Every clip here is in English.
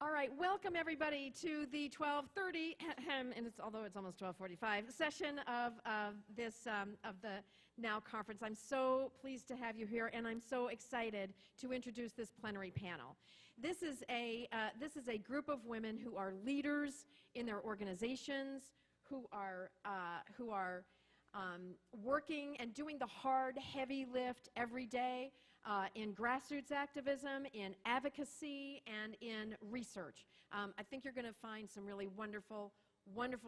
All right, welcome everybody to the 12:30, and although it's almost 12:45, session of the NOW conference. I'm so pleased to have you here, and I'm so excited to introduce this plenary panel. This is a group of women who are leaders in their organizations, who are working and doing the hard, heavy lift every day in grassroots activism, in advocacy, and in research. I think you're going to find some really wonderful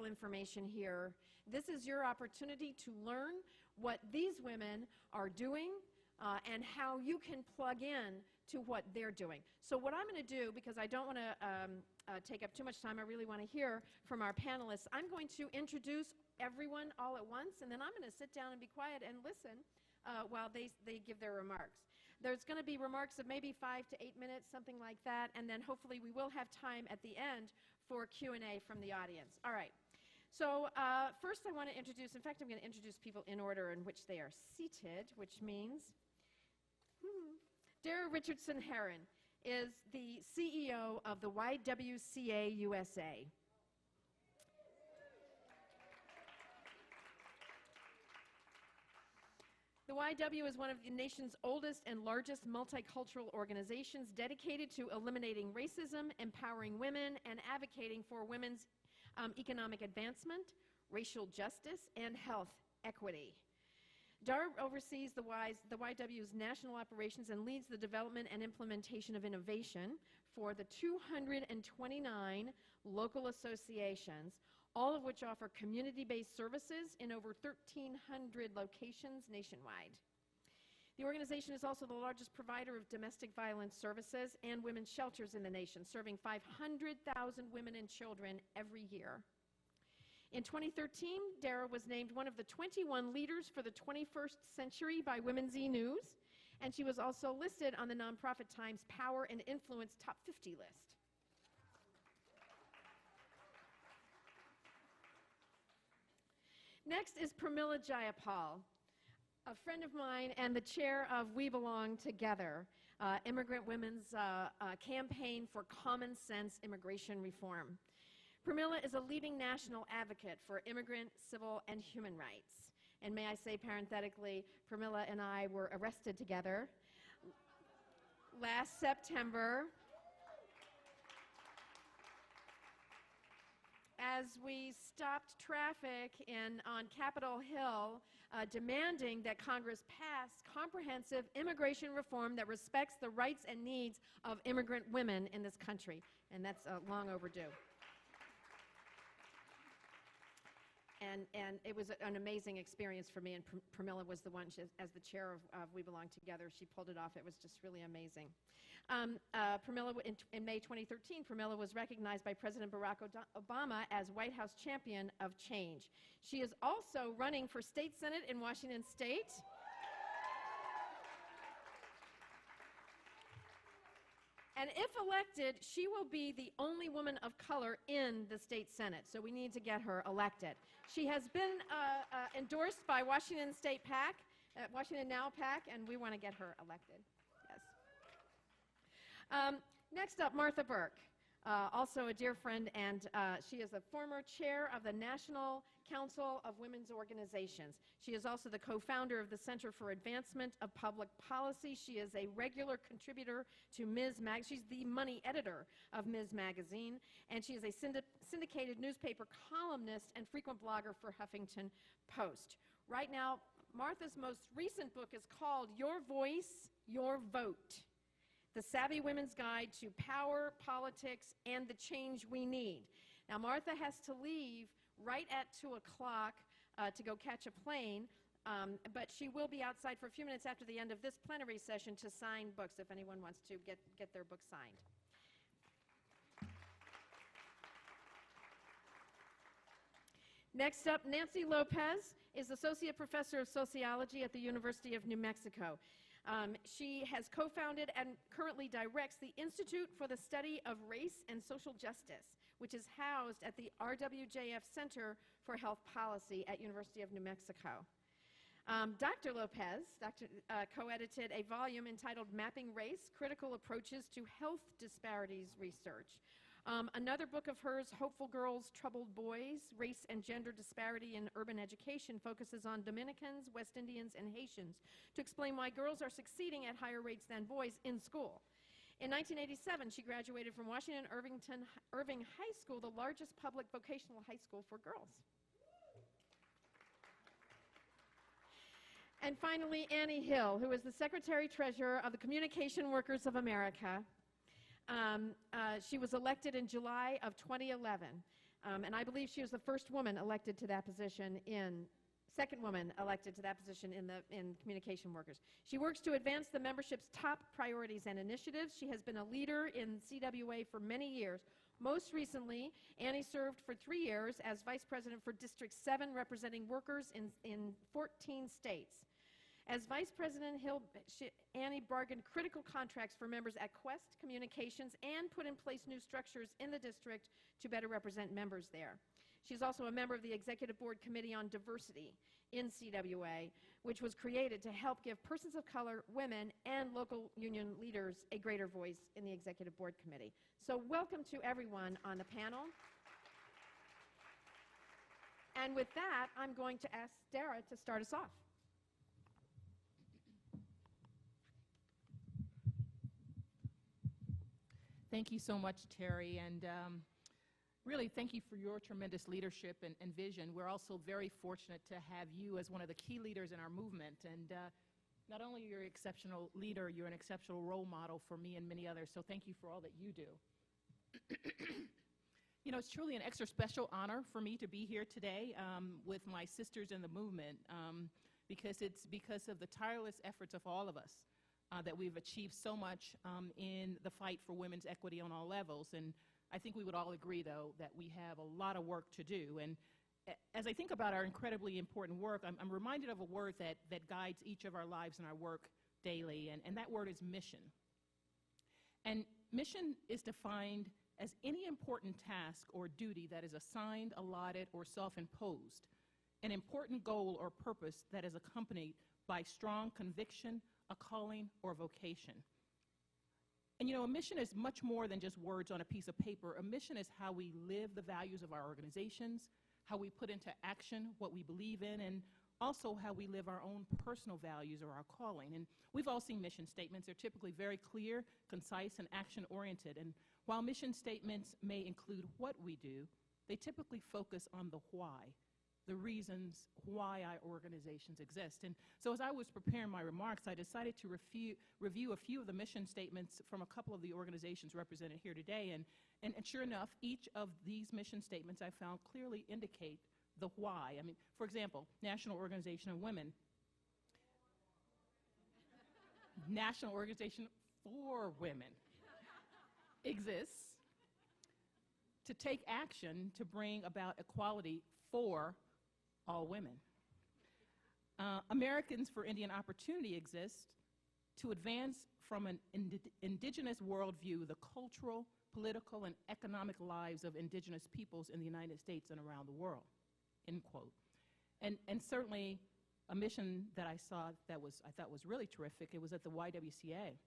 information here. This is your opportunity to learn what these women are doing and how you can plug in to what they're doing. So what I'm going to do, because I don't want to take up too much time, I really want to hear from our panelists, I'm going to introduce everyone all at once, and then I'm going to sit down and be quiet and listen while they give their remarks. There's going to be remarks of maybe 5 to 8 minutes, something like that, and then hopefully we will have time at the end for Q&A from the audience. All right. So first I want to introduce, in fact, I'm going to introduce people in order in which they are seated, which means Dara Richardson Herron is the CEO of the YWCA USA. The YW is one of the nation's oldest and largest multicultural organizations dedicated to eliminating racism, empowering women, and advocating for women's economic advancement, racial justice, and health equity. Dara oversees the YW's national operations and leads the development and implementation of innovation for the 229 local associations, all of which offer community-based services in over 1,300 locations nationwide. The organization is also the largest provider of domestic violence services and women's shelters in the nation, serving 500,000 women and children every year. In 2013, Dara was named one of the 21 leaders for the 21st century by Women's E-News, and she was also listed on the nonprofit Times Power and Influence Top 50 list. Next is Pramila Jayapal, a friend of mine and the chair of We Belong Together, Immigrant Women's Campaign for Common Sense Immigration Reform. Pramila is a leading national advocate for immigrant, civil, and human rights. And may I say parenthetically, Pramila and I were arrested together last September as we stopped traffic on Capitol Hill, demanding that Congress pass comprehensive immigration reform that respects the rights and needs of immigrant women in this country. And that's long overdue. And it was an amazing experience for me, and Pramila was the one, as the chair of We Belong Together, she pulled it off. It was just really amazing. Pramila, in May 2013, Pramila was recognized by President Barack Obama as White House Champion of Change. She is also running for State Senate in Washington State. And if elected, she will be the only woman of color in the state Senate, so we need to get her elected. She has been endorsed by Washington State PAC, Washington Now PAC, and we want to get her elected. Yes. Next up, Martha Burke, also a dear friend, and she is the former chair of the National Council of Women's Organizations. She is also the co-founder of the Center for Advancement of Public Policy. She is a regular contributor to Ms. She's the money editor of Ms. Magazine, and she is a syndicated newspaper columnist and frequent blogger for Huffington Post. Right now, Martha's most recent book is called Your Voice, Your Vote: The Savvy Women's Guide to Power, Politics, and the Change We Need. Now, Martha has to leave right at 2 o'clock to go catch a plane, but she will be outside for a few minutes after the end of this plenary session to sign books if anyone wants to get their book signed. Next up, Nancy Lopez is Associate Professor of Sociology at the University of New Mexico. She has co-founded and currently directs the Institute for the Study of Race and Social Justice, which is housed at the RWJF Center for Health Policy at University of New Mexico. Dr. Lopez co-edited a volume entitled Mapping Race: Critical Approaches to Health Disparities Research, Another book of hers, Hopeful Girls, Troubled Boys, Race and Gender Disparity in Urban Education, focuses on Dominicans, West Indians, and Haitians to explain why girls are succeeding at higher rates than boys in school. In 1987, she graduated from Washington Irving High School, the largest public vocational high school for girls. And finally, Annie Hill, who is the Secretary-Treasurer of the Communication Workers of America. She was elected in July of 2011, and I believe she was the first woman elected to that position second woman elected to that position in communication workers. She works to advance the membership's top priorities and initiatives. She has been a leader in CWA for many years. Most recently, Annie served for 3 years as Vice President for District 7, representing workers in 14 states. As Vice President Annie bargained critical contracts for members at Quest Communications and put in place new structures in the district to better represent members there. She's also a member of the Executive Board Committee on Diversity in CWA, which was created to help give persons of color, women, and local union leaders a greater voice in the Executive Board Committee. So welcome to everyone on the panel. And with that, I'm going to ask Dara to start us off. Thank you so much, Terry, and really thank you for your tremendous leadership and vision. We're also very fortunate to have you as one of the key leaders in our movement, and not only are you an exceptional leader, you're an exceptional role model for me and many others, so thank you for all that you do. You know, it's truly an extra special honor for me to be here today with my sisters in the movement, because it's because of the tireless efforts of all of us that we've achieved so much in the fight for women's equity on all levels. And I think we would all agree, though, that we have a lot of work to do. And as I think about our incredibly important work, I'm reminded of a word that guides each of our lives and our work daily, and that word is mission. And mission is defined as any important task or duty that is assigned, allotted, or self-imposed, an important goal or purpose that is accompanied by strong conviction, a calling, or vocation. And you know, a mission is much more than just words on a piece of paper. A mission is how we live the values of our organizations, how we put into action what we believe in, and also how we live our own personal values or our calling. And we've all seen mission statements. They're typically very clear, concise, and action-oriented. And while mission statements may include what we do, they typically focus on the why, the reasons why our organizations exist. And so as I was preparing my remarks, I decided to review a few of the mission statements from a couple of the organizations represented here today. And sure enough, each of these mission statements I found clearly indicate the why. I mean, for example, National Organization of Women. National Organization for Women exists to take action to bring about equality for all women. Americans for Indian Opportunity exists to advance from an indigenous worldview the cultural, political, and economic lives of indigenous peoples in the United States and around the world, end quote. And certainly a mission that I saw that I thought was really terrific, it was at the YWCA.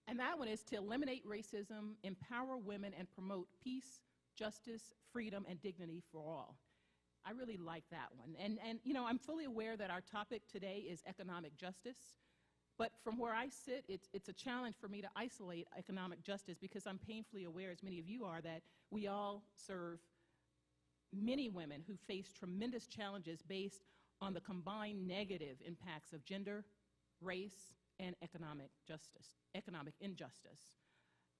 And that one is to eliminate racism, empower women, and promote peace, justice, freedom, and dignity for all. I really like that one. And you know, I'm fully aware that our topic today is economic justice, but from where I sit, it's a challenge for me to isolate economic justice because I'm painfully aware, as many of you are, that we all serve many women who face tremendous challenges based on the combined negative impacts of gender, race, and economic injustice.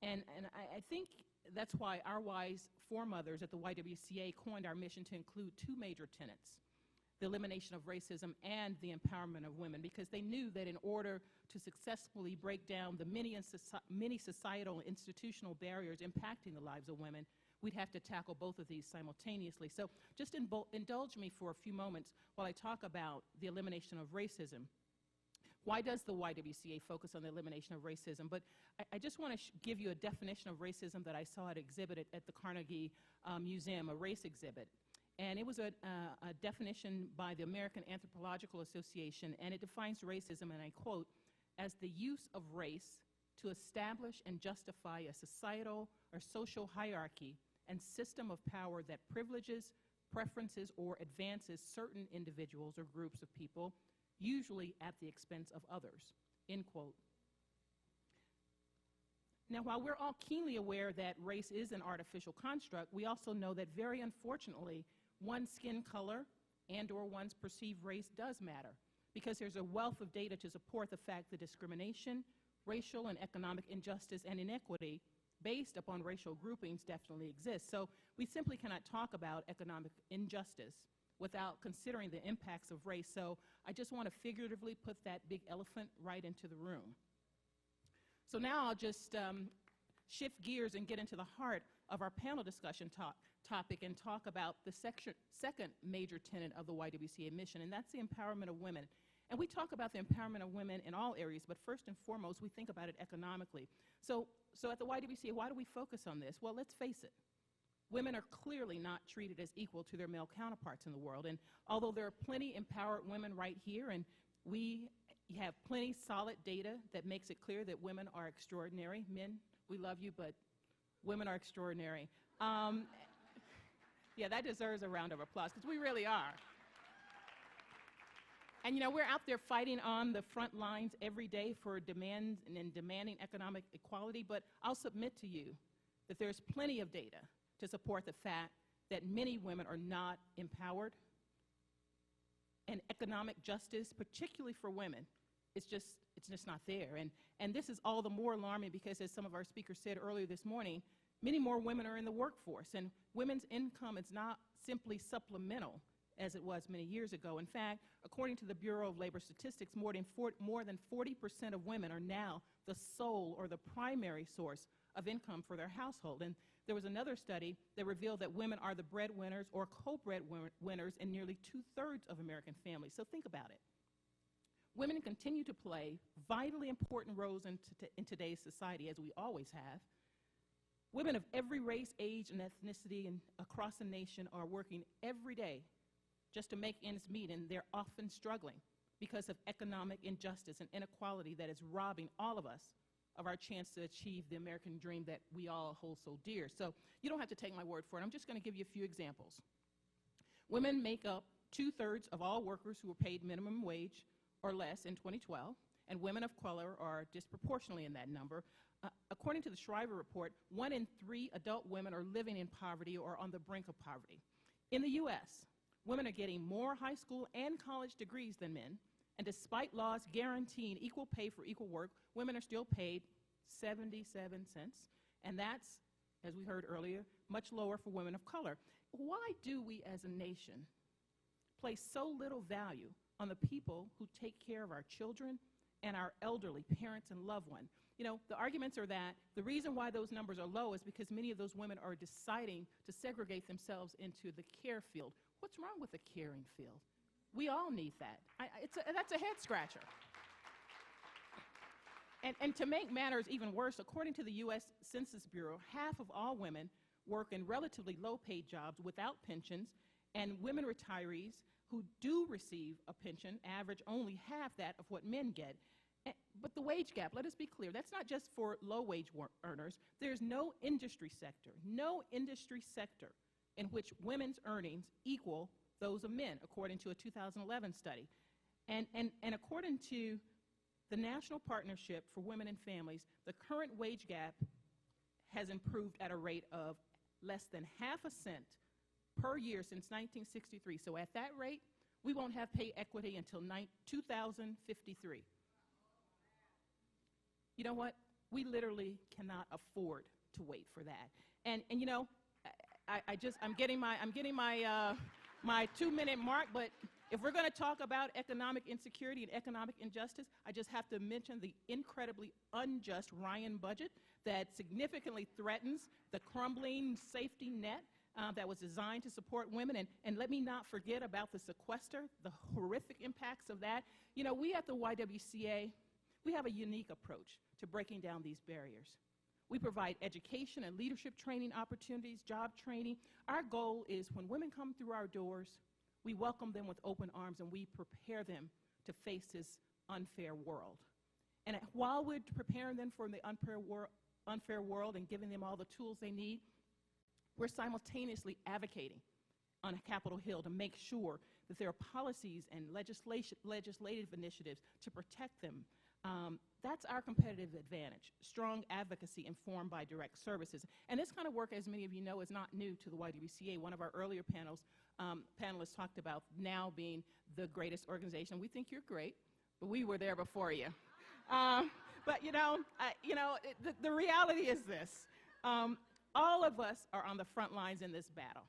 And I think that's why our wise foremothers at the YWCA coined our mission to include two major tenets: the elimination of racism and the empowerment of women, because they knew that in order to successfully break down the many societal and institutional barriers impacting the lives of women, we'd have to tackle both of these simultaneously. So just indulge me for a few moments while I talk about the elimination of racism. Why does the YWCA focus on the elimination of racism? But I just want to give you a definition of racism that I saw at exhibit at the Carnegie Museum, a race exhibit. And it was a definition by the American Anthropological Association, and it defines racism, and I quote, as the use of race to establish and justify a societal or social hierarchy and system of power that privileges, preferences, or advances certain individuals or groups of people, usually at the expense of others, end quote. Now, while we're all keenly aware that race is an artificial construct, we also know that very unfortunately, one's skin color and or one's perceived race does matter, because there's a wealth of data to support the fact that discrimination, racial and economic injustice and inequity based upon racial groupings definitely exists. So we simply cannot talk about economic injustice without considering the impacts of race. So I just want to figuratively put that big elephant right into the room. So now I'll just shift gears and get into the heart of our panel discussion topic and talk about the second major tenet of the YWCA mission, and that's the empowerment of women. And we talk about the empowerment of women in all areas, but first and foremost, we think about it economically. So at the YWCA, why do we focus on this? Well, let's face it. Women are clearly not treated as equal to their male counterparts in the world. And although there are plenty empowered women right here, and we have plenty solid data that makes it clear that women are extraordinary. Men, we love you, but women are extraordinary. Yeah, that deserves a round of applause, because we really are. And you know, we're out there fighting on the front lines every day for demands and demanding economic equality, but I'll submit to you that there's plenty of data to support the fact that many women are not empowered, and economic justice, particularly for women, it's just not there. And this is all the more alarming because, as some of our speakers said earlier this morning, many more women are in the workforce, and women's income is not simply supplemental as it was many years ago. In fact, according to the Bureau of Labor Statistics, more than 40% of women are now the sole or the primary source of income for their household. And there was another study that revealed that women are the breadwinners or co-breadwinners in nearly 2/3 of American families. So think about it. Women continue to play vitally important roles in today's society, as we always have. Women of every race, age, and ethnicity and across the nation are working every day just to make ends meet, and they're often struggling because of economic injustice and inequality that is robbing all of us of our chance to achieve the American dream that we all hold so dear. So you don't have to take my word for it. I'm just going to give you a few examples. Women make up 2/3 of all workers who were paid minimum wage or less in 2012, and women of color are disproportionately in that number. According to the Shriver Report, 1 in 3 adult women are living in poverty or on the brink of poverty. In the U.S., women are getting more high school and college degrees than men, and despite laws guaranteeing equal pay for equal work, women are still paid 77 cents, and that's, as we heard earlier, much lower for women of color. Why do we as a nation place so little value on the people who take care of our children and our elderly parents and loved ones? You know, the arguments are that the reason why those numbers are low is because many of those women are deciding to segregate themselves into the care field. What's wrong with the caring field? We all need that. That's a head scratcher. And to make matters even worse, according to the U.S. Census Bureau, half of all women work in relatively low-paid jobs without pensions, and women retirees who do receive a pension average only half that of what men get. But the wage gap, let us be clear, that's not just for low-wage earners. There's no industry sector in which women's earnings equal those of men, according to a 2011 study. And according to the National Partnership for Women and Families, the current wage gap has improved at a rate of less than half a cent per year since 1963. So at that rate, we won't have pay equity until 2053. You know what? We literally cannot afford to wait for that. And you know, I'm getting my my 2-minute mark, but if we're going to talk about economic insecurity and economic injustice, I just have to mention the incredibly unjust Ryan budget that significantly threatens the crumbling safety net that was designed to support women. And let me not forget about the sequester, the horrific impacts of that. You know, we at the YWCA, we have a unique approach to breaking down these barriers. We provide education and leadership training opportunities, job training. Our goal is when women come through our doors, we welcome them with open arms and we prepare them to face this unfair world. And while we're preparing them for the unfair world and giving them all the tools they need, we're simultaneously advocating on Capitol Hill to make sure that there are policies and legislative initiatives to protect them. That's our competitive advantage, strong advocacy informed by direct services. And this kind of work, as many of you know, is not new to the YWCA. One of our earlier panelists talked about now being the greatest organization. We think you're great, but we were there before you. But the reality is this. All of us are on the front lines in this battle.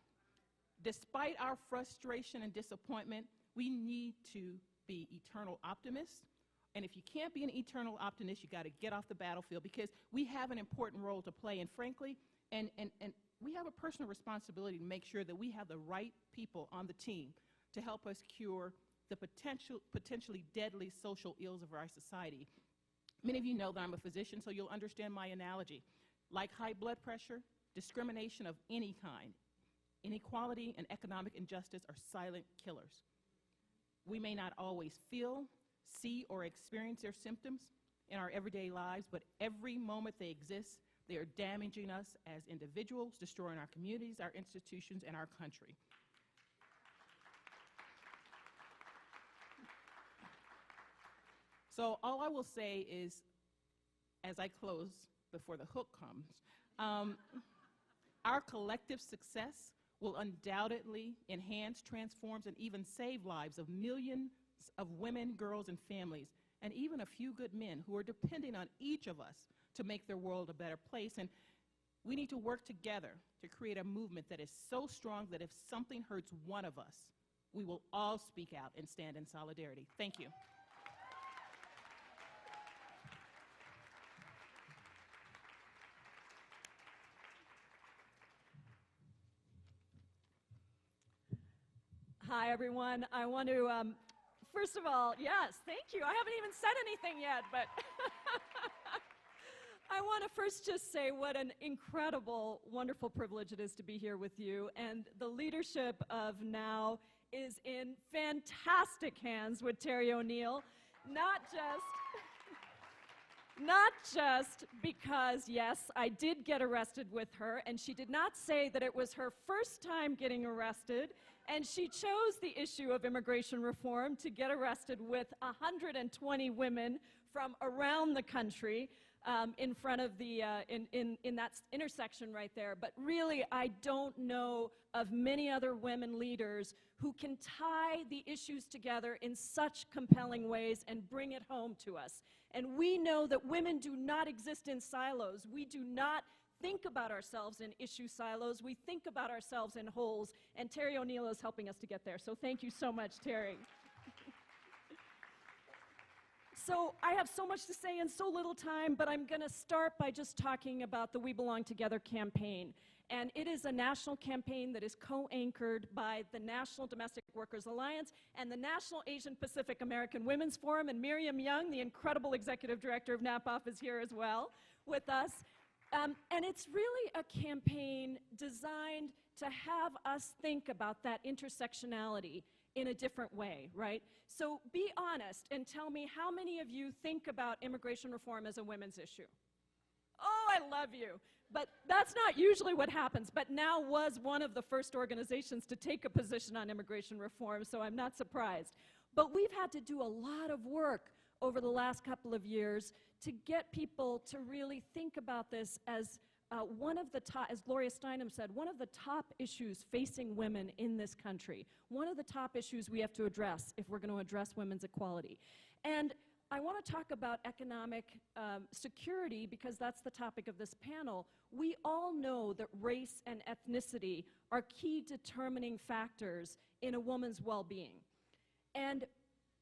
Despite our frustration and disappointment, we need to be eternal optimists. And if you can't be an eternal optimist, you got to get off the battlefield, because we have an important role to play. And frankly, and we have a personal responsibility to make sure that we have the right people on the team to help us cure the potentially deadly social ills of our society. Many of you know that I'm a physician, so you'll understand my analogy. Like high blood pressure, discrimination of any kind, inequality and economic injustice are silent killers. We may not always feel, see, or experience their symptoms in our everyday lives, but every moment they exist, they are damaging us as individuals, destroying our communities, our institutions, and our country. So all I will say is, as I close before the hook comes, our collective success will undoubtedly enhance, transform, and even save lives of millions of women, girls, and families, and even a few good men who are depending on each of us to make their world a better place. And we need to work together to create a movement that is so strong that if something hurts one of us, we will all speak out and stand in solidarity. Thank you. Hi, everyone. I want to, first of all, yes, thank you. I haven't even said anything yet, but I want to first just say what an incredible, wonderful privilege it is to be here with you. And the leadership of NOW is in fantastic hands with Terry O'Neill, not just because, yes, I did get arrested with her, and she did not say that it was her first time getting arrested, and she chose the issue of immigration reform to get arrested with 120 women from around the country in front of the, in that intersection right there. But really, I don't know of many other women leaders who can tie the issues together in such compelling ways and bring it home to us. And we know that women do not exist in silos. We do not think about ourselves in issue silos. We think about ourselves in wholes, and Terry O'Neill is helping us to get there. So thank you so much, Terry. So I have so much to say in so little time, but I'm going to start by just talking about the We Belong Together campaign. And it is a national campaign that is co-anchored by the National Domestic Workers Alliance and the National Asian Pacific American Women's Forum. And Miriam Young, the incredible executive director of NAPOF, is here as well with us. And it's really a campaign designed to have us think about that intersectionality in a different way, right? So be honest and tell me how many of you think about immigration reform as a women's issue? Oh, I love you. But that's not usually what happens. But NOW was one of the first organizations to take a position on immigration reform, so I'm not surprised. But we've had to do a lot of work over the last couple of years to get people to really think about this as one of the top, as Gloria Steinem said, one of the top issues facing women in this country, one of the top issues we have to address if we're going to address women's equality. And I want to talk about economic security because that's the topic of this panel. We all know that race and ethnicity are key determining factors in a woman's well-being. And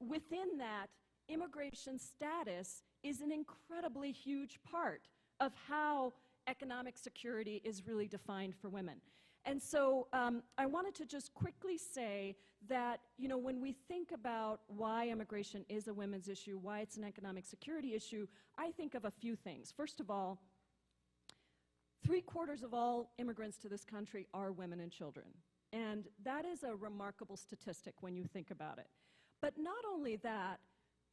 within that, immigration status is an incredibly huge part of how economic security is really defined for women. And so I wanted to just quickly say that, you know, when we think about why immigration is a women's issue, why it's an economic security issue, I think of a few things. First of all, 3/4 of all immigrants to this country are women and children. And that is a remarkable statistic when you think about it. But not only that,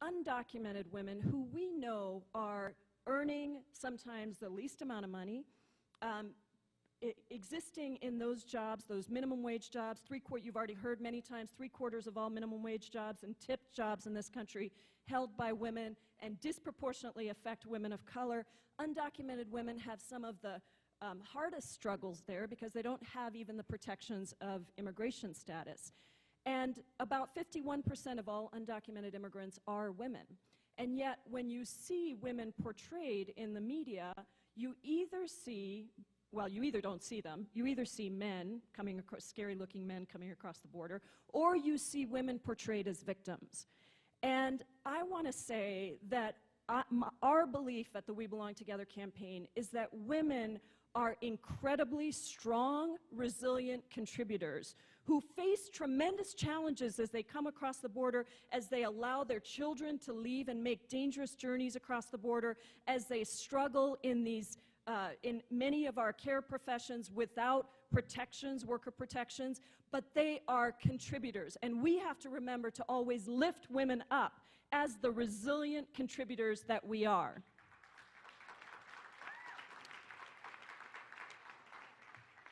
undocumented women who we know are earning sometimes the least amount of money, existing in those jobs, those minimum wage jobs, you've already heard many times, 3/4 of all minimum wage jobs and tipped jobs in this country held by women and disproportionately affect women of color. Undocumented women have some of the hardest struggles there because they don't have even the protections of immigration status. And about 51% of all undocumented immigrants are women. And yet, when you see women portrayed in the media, you either see, well, you either don't see them, you either see men coming across, scary-looking men coming across the border, or you see women portrayed as victims. And I want to say that our belief at the We Belong Together campaign is that women are incredibly strong, resilient contributors who face tremendous challenges as they come across the border, as they allow their children to leave and make dangerous journeys across the border, as they struggle in these in many of our care professions without protections, worker protections, but they are contributors. And we have to remember to always lift women up as the resilient contributors that we are.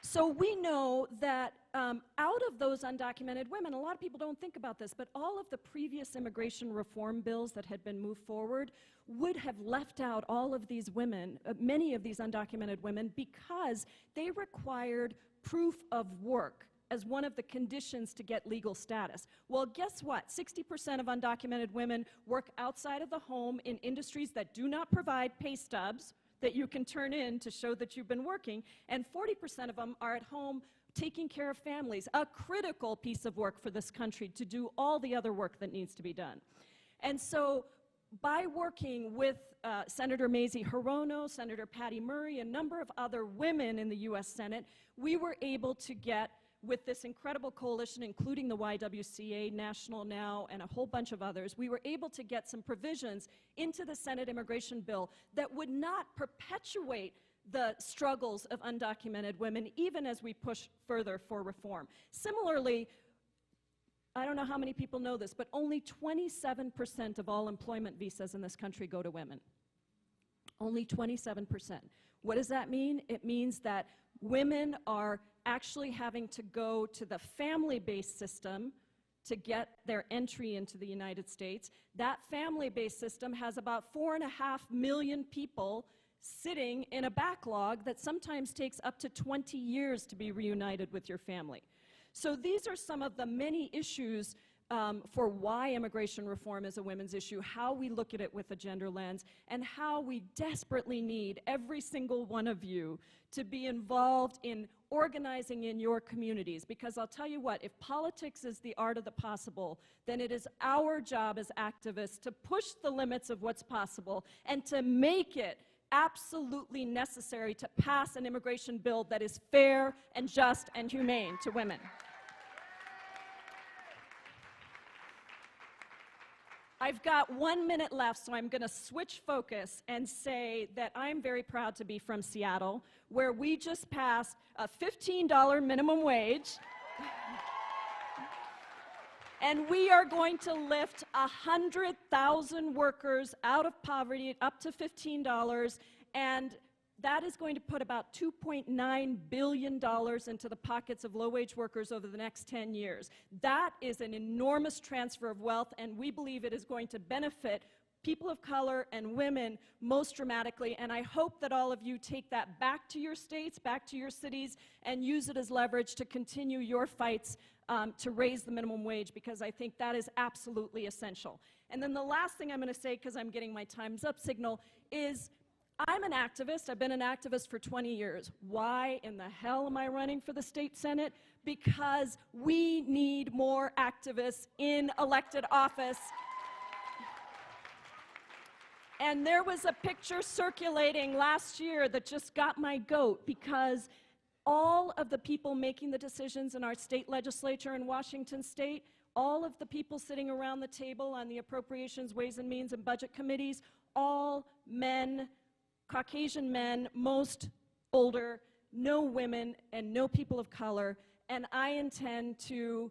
So we know that out of those undocumented women, a lot of people don't think about this, but all of the previous immigration reform bills that had been moved forward would have left out all of these women, many of these undocumented women, because they required proof of work as one of the conditions to get legal status. Well, guess what? 60% of undocumented women work outside of the home in industries that do not provide pay stubs that you can turn in to show that you've been working, and 40% of them are at home taking care of families, a critical piece of work for this country to do all the other work that needs to be done. And so by working with Senator Mazie Hirono, Senator Patty Murray, a number of other women in the US Senate, we were able to get, with this incredible coalition, including the YWCA, National Now, and a whole bunch of others, we were able to get some provisions into the Senate immigration bill that would not perpetuate the struggles of undocumented women, even as we push further for reform. Similarly, I don't know how many people know this, but only 27% of all employment visas in this country go to women. Only 27%. What does that mean? It means that women are actually having to go to the family-based system to get their entry into the United States. That family-based system has about 4.5 million people sitting in a backlog that sometimes takes up to 20 years to be reunited with your family. So these are some of the many issues for why immigration reform is a women's issue, how we look at it with a gender lens, and how we desperately need every single one of you to be involved in organizing in your communities. Because I'll tell you what, if politics is the art of the possible, then it is our job as activists to push the limits of what's possible and to make it absolutely necessary to pass an immigration bill that is fair and just and humane to women. I've got 1 minute left, so I'm going to switch focus and say that I'm very proud to be from Seattle, where we just passed a $15 minimum wage. And we are going to lift 100,000 workers out of poverty up to $15, and that is going to put about $2.9 billion into the pockets of low-wage workers over the next 10 years. That is an enormous transfer of wealth, and we believe it is going to benefit people of color and women most dramatically, and I hope that all of you take that back to your states, back to your cities, and use it as leverage to continue your fights to raise the minimum wage, because I think that is absolutely essential. And then the last thing I'm going to say, because I'm getting my time's up signal, is I'm an activist. I've been an activist for 20 years. Why in the hell am I running for the state senate? Because we need more activists in elected office. And there was a picture circulating last year that just got my goat, because all of the people making the decisions in our state legislature in Washington state, all of the people sitting around the table on the Appropriations, Ways and Means, and Budget committees, all men, Caucasian men, most older, no women, and no people of color. And I intend to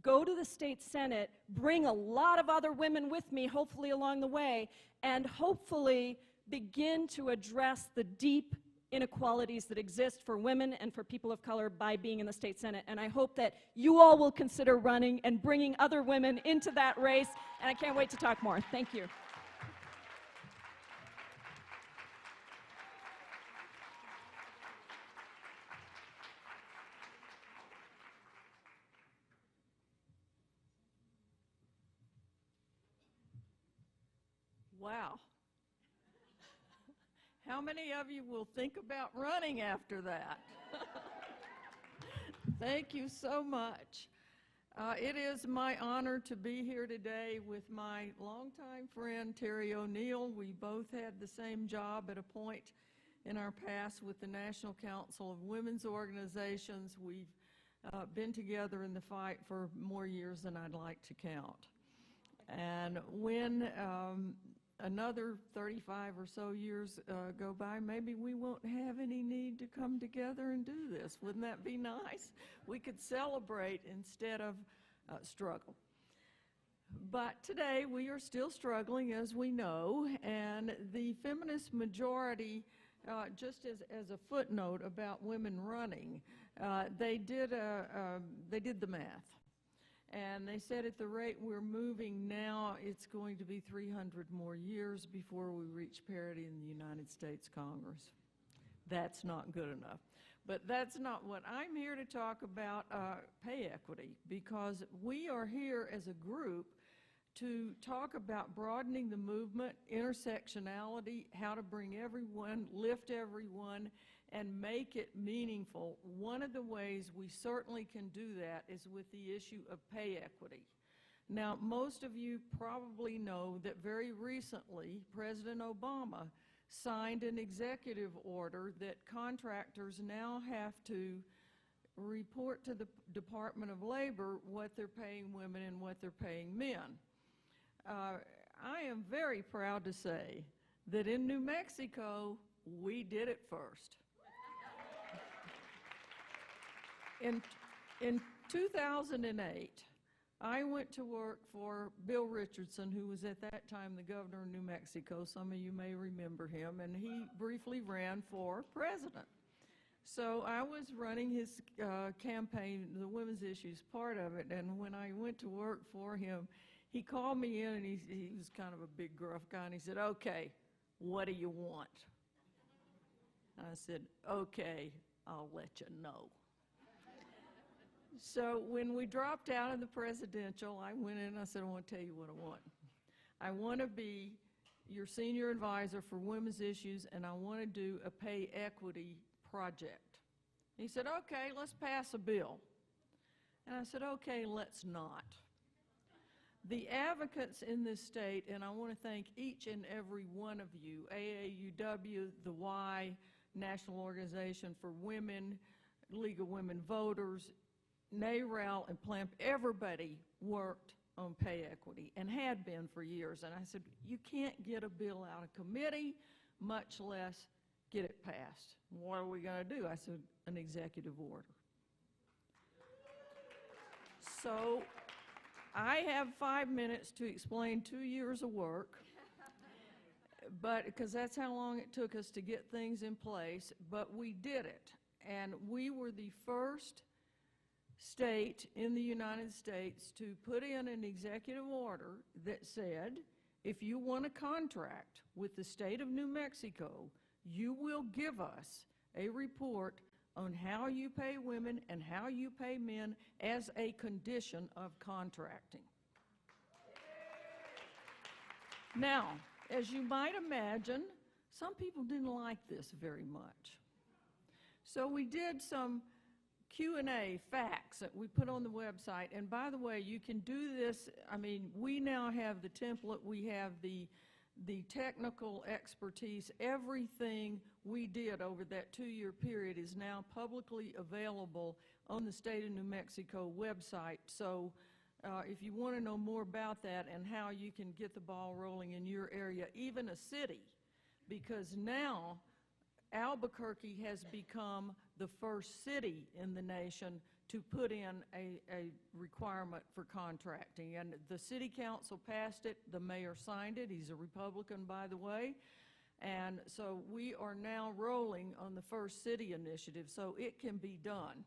go to the state Senate, bring a lot of other women with me, hopefully along the way, and hopefully begin to address the deep inequalities that exist for women and for people of color by being in the state Senate. And I hope that you all will consider running and bringing other women into that race, and I can't wait to talk more. Thank you. Wow. How many of you will think about running after that? Thank you so much. It is my honor to be here today with my longtime friend, Terry O'Neill. We both had the same job at a point in our past with the National Council of Women's Organizations. We've been together in the fight for more years than I'd like to count. And when another 35 or so years go by, maybe we won't have any need to come together and do this. Wouldn't that be nice? We could celebrate instead of struggle. But today we are still struggling, as we know, and the feminist majority, just as a footnote about women running, they did the math. And they said at the rate we're moving now, it's going to be 300 more years before we reach parity in the United States Congress. That's not good enough. But that's not what I'm here to talk about, pay equity, because we are here as a group to talk about broadening the movement, intersectionality, how to bring everyone, lift everyone, and make it meaningful. One of the ways we certainly can do that is with the issue of pay equity. Now, most of you probably know that very recently, President Obama signed an executive order that contractors now have to report to the Department of Labor what they're paying women and what they're paying men. I am very proud to say that in New Mexico, we did it first. In 2008, I went to work for Bill Richardson, who was at that time the governor of New Mexico. Some of you may remember him, and he briefly ran for president. So I was running his campaign, the women's issues part of it, and when I went to work for him, he called me in, and he was kind of a big, gruff guy, and he said, "Okay, what do you want?" I said, "Okay, I'll let you know." So when we dropped out of the presidential, I went in and I said, "I want to tell you what I want. I want to be your senior advisor for women's issues, and I want to do a pay equity project." He said, "Okay, let's pass a bill." And I said, "Okay, let's not." The advocates in this state, and I want to thank each and every one of you, AAUW, the Y, National Organization for Women, League of Women Voters, NARAL, and PLAMP, everybody worked on pay equity and had been for years. And I said, you can't get a bill out of committee, much less get it passed. What are we going to do? I said, an executive order. So I have 5 minutes to explain 2 years of work, but because that's how long it took us to get things in place, but we did it. And we were the first state in the United States to put in an executive order that said, if you want a contract with the state of New Mexico, you will give us a report on how you pay women and how you pay men as a condition of contracting. Now, as you might imagine, some people didn't like this very much. So we did some Q&A facts that we put on the website. And by the way, you can do this. I mean, we now have the template. We have the technical expertise. Everything we did over that 2-year period is now publicly available on the State of New Mexico website. So if you want to know more about that and how you can get the ball rolling in your area, even a city, because now Albuquerque has become the first city in the nation to put in a requirement for contracting. And the city council passed it, the mayor signed it, he's a Republican, by the way. And so we are now rolling on the first city initiative, so it can be done.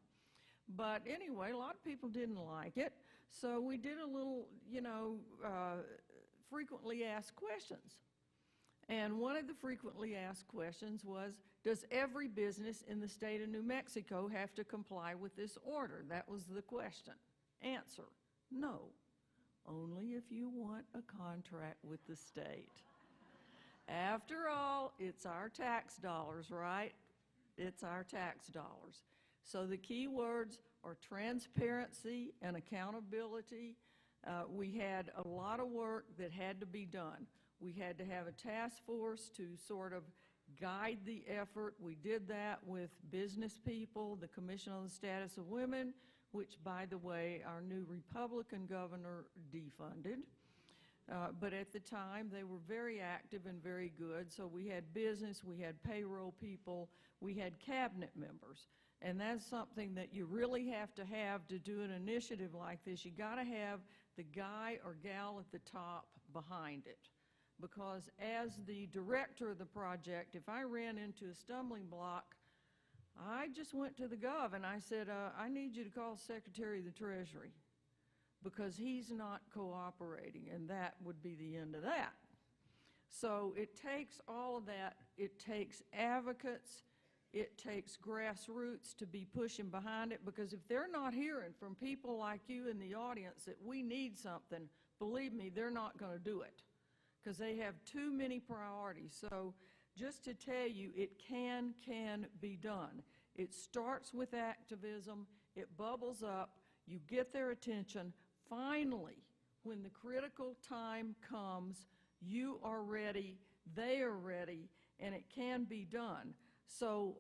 But anyway, a lot of people didn't like it, so we did a little, frequently asked questions. And one of the frequently asked questions was, does every business in the state of New Mexico have to comply with this order? That was the question. Answer, no. Only if you want a contract with the state. After all, it's our tax dollars, right? It's our tax dollars. So the key words are transparency and accountability. We had a lot of work that had to be done. We had to have a task force to sort of guide the effort. We did that with business people, the Commission on the Status of Women, which, by the way, our new Republican governor defunded. But at the time, they were very active and very good. So we had business, we had payroll people, we had cabinet members. And that's something that you really have to do an initiative like this. You got to have the guy or gal at the top behind it. Because as the director of the project, if I ran into a stumbling block, I just went to the gov and I said, I need you to call Secretary of the Treasury because he's not cooperating, and that would be the end of that. So it takes all of that. It takes advocates. It takes grassroots to be pushing behind it, because if they're not hearing from people like you in the audience that we need something, believe me, they're not going to do it, because they have too many priorities. So just to tell you, it can be done. It starts with activism. It bubbles up. You get their attention. Finally, when the critical time comes, you are ready, they are ready, and it can be done. So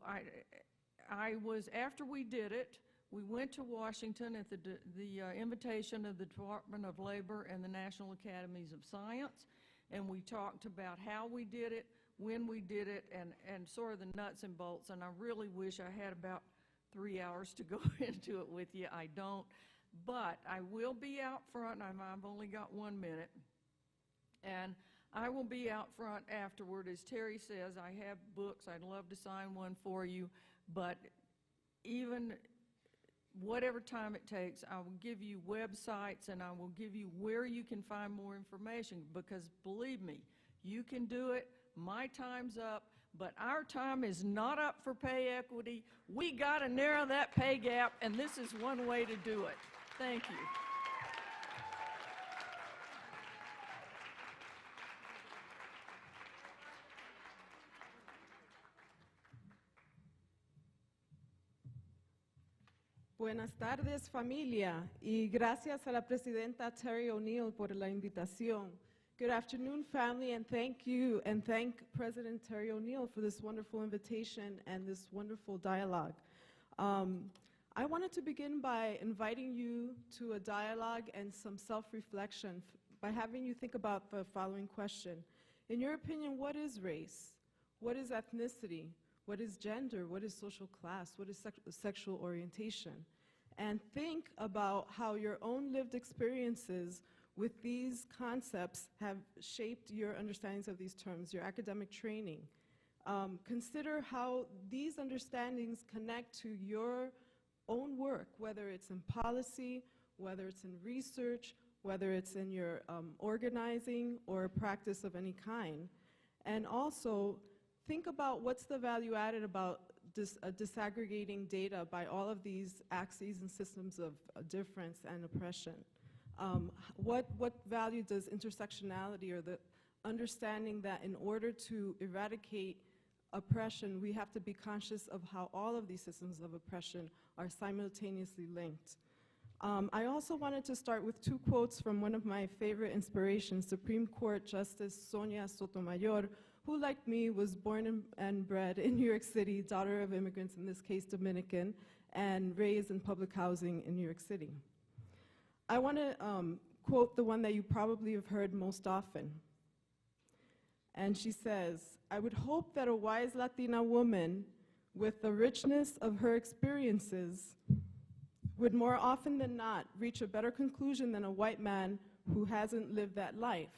I was, after we did it, we went to Washington at the invitation of the Department of Labor and the National Academies of Science, and we talked about how we did it, when we did it, and sort of the nuts and bolts. And I really wish I had about 3 hours to go into it with you. I don't, but I will be out front. I've only got 1 minute, and I will be out front afterward. As Terry says, I have books. I'd love to sign one for you, but even whatever time it takes, I will give you websites and I will give you where you can find more information, because believe me, you can do it. My time's up, but our time is not up for pay equity. We got to narrow that pay gap, and this is one way to do it. Thank you. Buenas tardes, familia, y gracias a la presidenta Terry O'Neill por la invitación. Good afternoon, family, and thank you, and thank President Terry O'Neill for this wonderful invitation and this wonderful dialogue. I wanted to begin by inviting you to a dialogue and some self-reflection by having you think about the following question. In your opinion, what is race? What is ethnicity? What is gender? What is social class? What is sexual orientation? And think about how your own lived experiences with these concepts have shaped your understandings of these terms, your academic training. Consider how these understandings connect to your own work, whether it's in policy, whether it's in research, whether it's in your organizing or practice of any kind. And also, think about what's the value added about disaggregating data by all of these axes and systems of difference and oppression. What value does intersectionality, or the understanding that in order to eradicate oppression, we have to be conscious of how all of these systems of oppression are simultaneously linked. I also wanted to start with 2 quotes from one of my favorite inspirations, Supreme Court Justice Sonia Sotomayor, who, like me, was born and bred in New York City, daughter of immigrants, in this case Dominican, and raised in public housing in New York City. I want to quote the one that you probably have heard most often. And she says, "I would hope that a wise Latina woman, with the richness of her experiences, would more often than not reach a better conclusion than a white man who hasn't lived that life.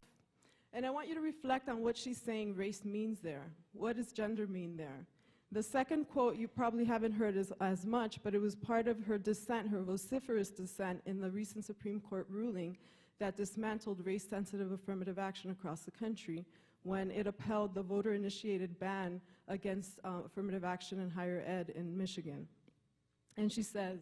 And I want you to reflect on what she's saying race means there. What does gender mean there? The second quote you probably haven't heard as much, but it was part of her dissent, her vociferous dissent in the recent Supreme Court ruling that dismantled race-sensitive affirmative action across the country when it upheld the voter-initiated ban against affirmative action in higher ed in Michigan. And she says,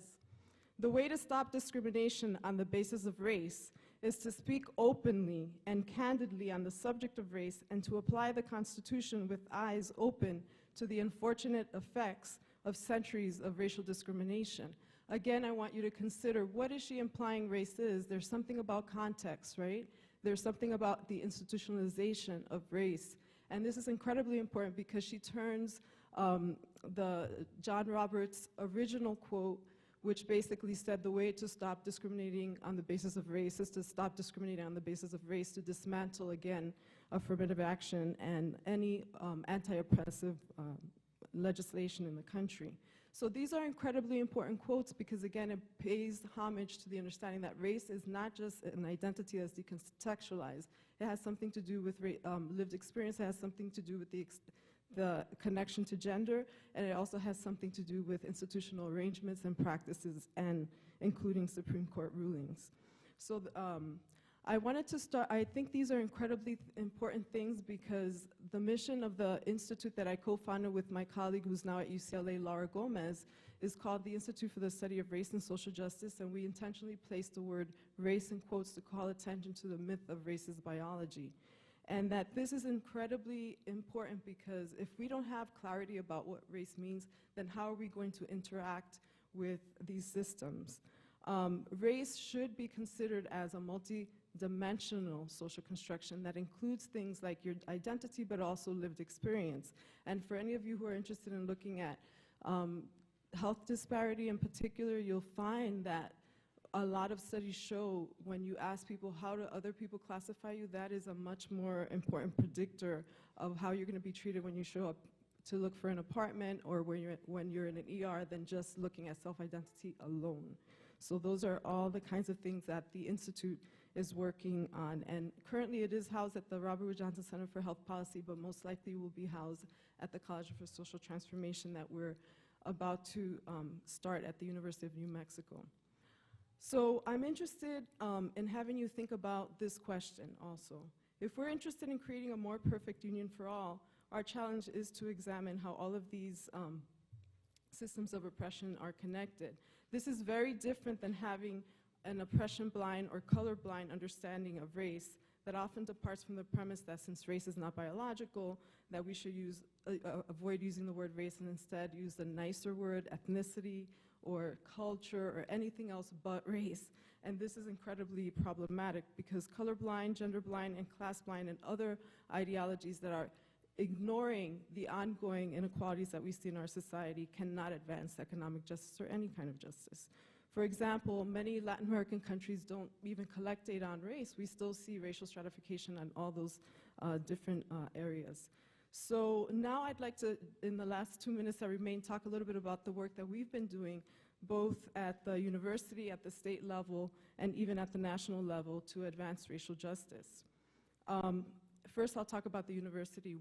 "The way to stop discrimination on the basis of race is to speak openly and candidly on the subject of race and to apply the Constitution with eyes open to the unfortunate effects of centuries of racial discrimination." Again, I want you to consider, what is she implying race is? There's something about context, right? There's something about the institutionalization of race. And this is incredibly important because she turns the John Roberts' original quote, which basically said the way to stop discriminating on the basis of race is to stop discriminating on the basis of race, to dismantle, again, affirmative action and any anti-oppressive legislation in the country. So these are incredibly important quotes because, again, it pays homage to the understanding that race is not just an identity that's decontextualized. It has something to do with lived experience. It has something to do with the connection to gender, and it also has something to do with institutional arrangements and practices, and including Supreme Court rulings. So I wanted to start, I think these are incredibly important things because the mission of the institute that I co-founded with my colleague who's now at UCLA, Laura Gomez, is called the Institute for the Study of Race and Social Justice, and we intentionally placed the word race in quotes to call attention to the myth of racist biology. And that this is incredibly important because if we don't have clarity about what race means, then how are we going to interact with these systems? Race should be considered as a multi-dimensional social construction that includes things like your identity but also lived experience. And for any of you who are interested in looking at health disparity in particular, you'll find that a lot of studies show when you ask people how do other people classify you, that is a much more important predictor of how you're going to be treated when you show up to look for an apartment or when you're in an ER than just looking at self-identity alone. So those are all the kinds of things that the Institute is working on. And currently it is housed at the Robert Wood Johnson Center for Health Policy, but most likely will be housed at the College for Social Transformation that we're about to start at the University of New Mexico. So I'm interested in having you think about this question also. If we're interested in creating a more perfect union for all, our challenge is to examine how all of these systems of oppression are connected. This is very different than having an oppression-blind or color-blind understanding of race that often departs from the premise that since race is not biological, that we should avoid using the word race and instead use the nicer word ethnicity or culture or anything else but race. And this is incredibly problematic because colorblind, genderblind, and classblind and other ideologies that are ignoring the ongoing inequalities that we see in our society cannot advance economic justice or any kind of justice. For example, many Latin American countries don't even collect data on race. We still see racial stratification on all those different areas. So now I'd like to, in the last 2 minutes that remain, talk a little bit about the work that we've been doing both at the university, at the state level, and even at the national level to advance racial justice. First, I'll talk about the university.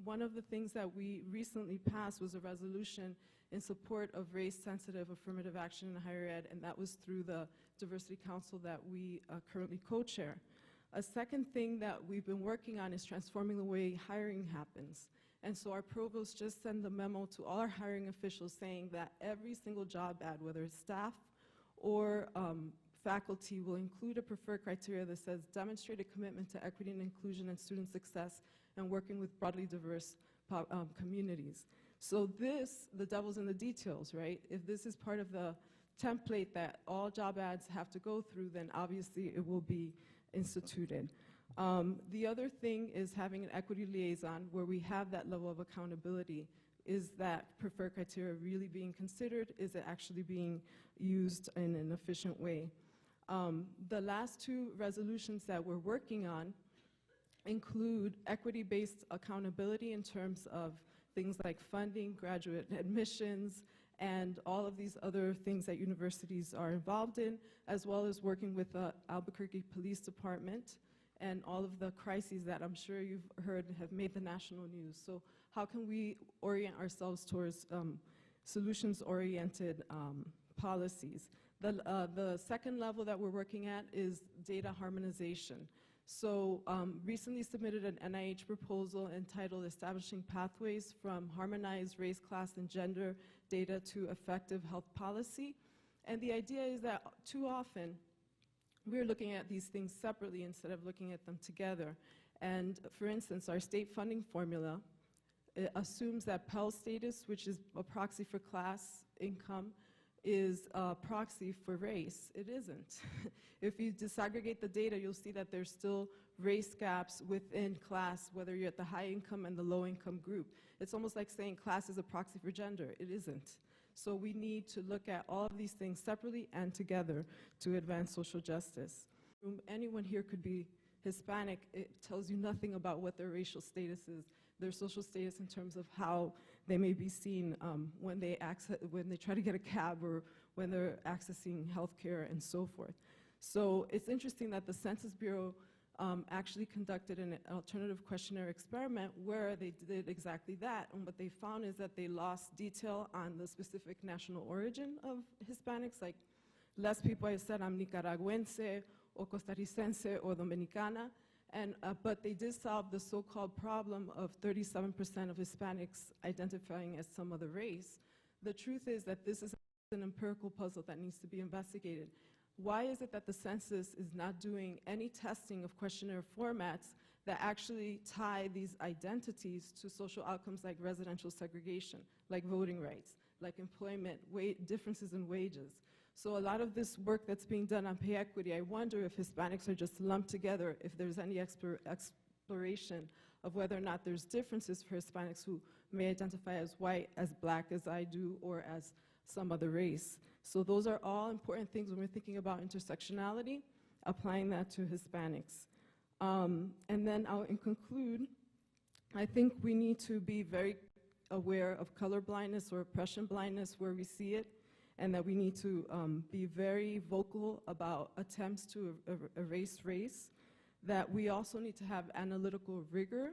One of the things that we recently passed was a resolution in support of race-sensitive affirmative action in higher ed, and that was through the Diversity Council that we currently co-chair. A second thing that we've been working on is transforming the way hiring happens. And so our provost just sent a memo to all our hiring officials saying that every single job ad, whether it's staff or faculty, will include a preferred criteria that says demonstrate a commitment to equity and inclusion and student success and working with broadly diverse communities. So this, the devil's in the details, right? If this is part of the template that all job ads have to go through, then obviously it will be instituted. The other thing is having an equity liaison where we have that level of accountability. Is that preferred criteria really being considered? Is it actually being used in an efficient way? The last two resolutions that we're working on include equity-based accountability in terms of things like funding, graduate admissions, and all of these other things that universities are involved in, as well as working with the Albuquerque Police Department and all of the crises that I'm sure you've heard have made the national news. So how can we orient ourselves towards solutions-oriented policies? The second level that we're working at is data harmonization. So recently submitted an NIH proposal entitled Establishing Pathways from Harmonized Race, Class, and Gender Data to Effective Health Policy. And the idea is that too often we're looking at these things separately instead of looking at them together. And for instance, our state funding formula assumes that Pell status, which is a proxy for class income, is a proxy for race. It isn't. If you disaggregate the data, you'll see that there's still race gaps within class, whether you're at the high income and the low income group. It's almost like saying class is a proxy for gender. It isn't. So we need to look at all of these things separately and together to advance social justice. Anyone here could be Hispanic. It tells you nothing about what their racial status is, their social status in terms of how they may be seen when they try to get a cab or when they're accessing healthcare and so forth. So it's interesting that the Census Bureau actually conducted an alternative questionnaire experiment where they did exactly that. And what they found is that they lost detail on the specific national origin of Hispanics, like less people said I'm Nicaragüense or Costarricense or Dominicana. And, but they did solve the so-called problem of 37% of Hispanics identifying as some other race. The truth is that this is an empirical puzzle that needs to be investigated. Why is it that the census is not doing any testing of questionnaire formats that actually tie these identities to social outcomes like residential segregation, like voting rights, like employment, differences in wages? So a lot of this work that's being done on pay equity, I wonder if Hispanics are just lumped together, if there's any exploration of whether or not there's differences for Hispanics who may identify as white, as black as I do, or as some other race. So those are all important things when we're thinking about intersectionality, applying that to Hispanics. And then I'll conclude, I think we need to be very aware of color blindness or oppression blindness where we see it, and that we need to be very vocal about attempts to erase race, that we also need to have analytical rigor,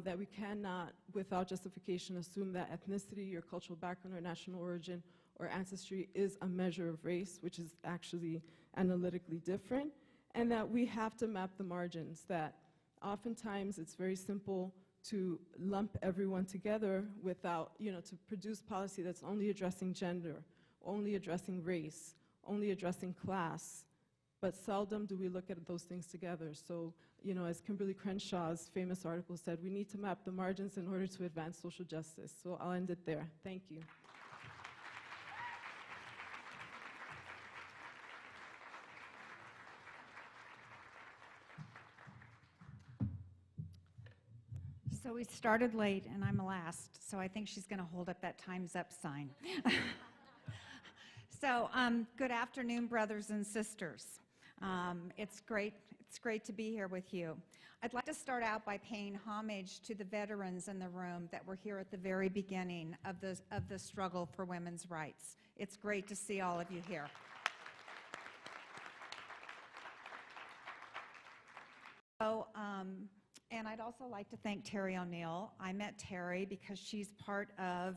that we cannot, without justification, assume that ethnicity or cultural background or national origin or ancestry is a measure of race, which is actually analytically different, and that we have to map the margins, that oftentimes it's very simple to lump everyone together without, to produce policy that's only addressing gender, only addressing race, only addressing class, but seldom do we look at those things together. So, as Kimberly Crenshaw's famous article said, we need to map the margins in order to advance social justice. So I'll end it there. Thank you. So we started late, and I'm last, so I think she's going to hold up that time's up sign. So, good afternoon, brothers and sisters. It's great to be here with you. I'd like to start out by paying homage to the veterans in the room that were here at the very beginning of the struggle for women's rights. It's great to see all of you here. So, and I'd also like to thank Terry O'Neill. I met Terry because she's part of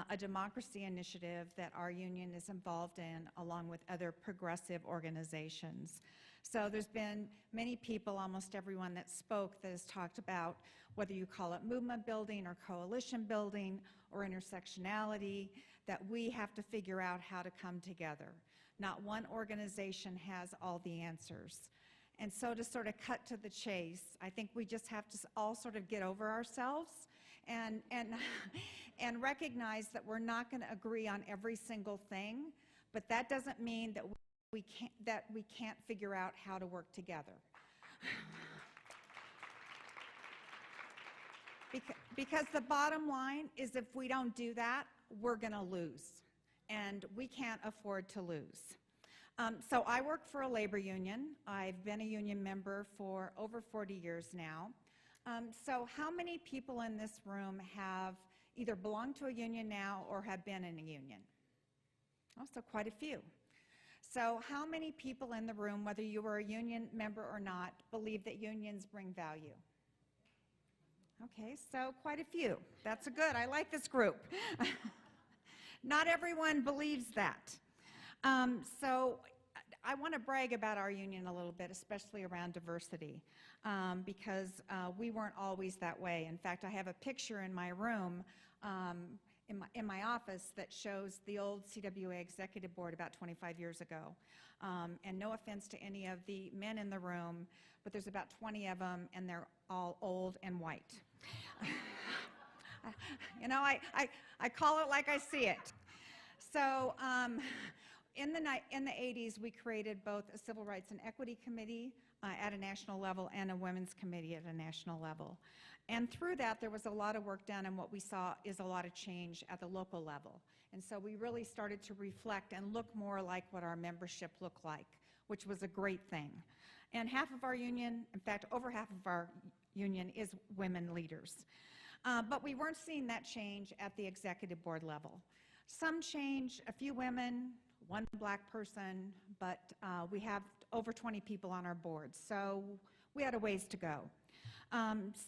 a democracy initiative that our union is involved in, along with other progressive organizations. So there's been many people, almost everyone that spoke, that has talked about whether you call it movement building or coalition building or intersectionality, that we have to figure out how to come together. Not one organization has all the answers. And so to sort of cut to the chase, I think we just have to all sort of get over ourselves and recognize that we're not going to agree on every single thing, but that doesn't mean that we can't figure out how to work together. Because the bottom line is, if we don't do that, we're going to lose, and we can't afford to lose. So I work for a labor union. I've been a union member for over 40 years now. So how many people in this room have either belong to a union now or have been in a union. Also quite a few. So how many people in the room, whether you were a union member or not, believe that unions bring value? Okay, so quite a few. That's good. I like this group. Not everyone believes that. So I want to brag about our union a little bit, especially around diversity, because we weren't always that way. In fact, I have a picture in my room, in my office, that shows the old CWA executive board about 25 years ago. And no offense to any of the men in the room, but there's about 20 of them, and they're all old and white. You know, I call it like I see it. So in the 80s, we created both a Civil Rights and Equity Committee at a national level and a Women's Committee at a national level. And through that, there was a lot of work done, and what we saw is a lot of change at the local level. And so we really started to reflect and look more like what our membership looked like, which was a great thing. And half of our union, in fact, over half of our union is women leaders. But we weren't seeing that change at the executive board level. Some change, a few women, one black person, but we have over 20 people on our board, so we had a ways to go.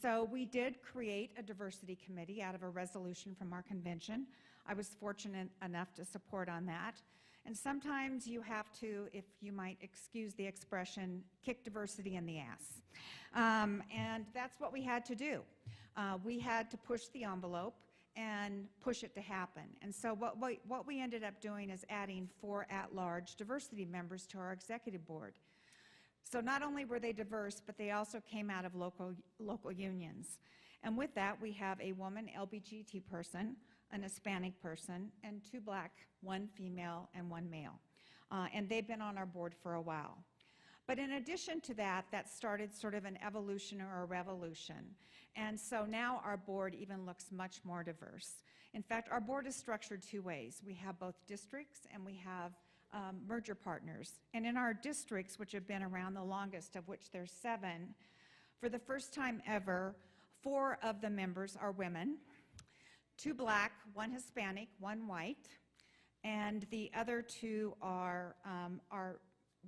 So we did create a diversity committee out of a resolution from our convention. I was fortunate enough to support on that. And sometimes you have to, if you might excuse the expression, kick diversity in the ass. And that's what we had to do. We had to push the envelope and push it to happen. And so what we ended up doing is adding 4 at-large diversity members to our executive board. So not only were they diverse, but they also came out of local unions. And with that, we have a woman LBGT person, an Hispanic person, and 2 black, 1 female, and 1 male. And they've been on our board for a while. But in addition to that, that started sort of an evolution or a revolution. And so now our board even looks much more diverse. In fact, our board is structured 2 ways. We have both districts and we have merger partners. And in our districts, which have been around the longest, of which there's 7, for the first time ever, 4 of the members are women, 2 black, 1 Hispanic, 1 white, and the other 2 are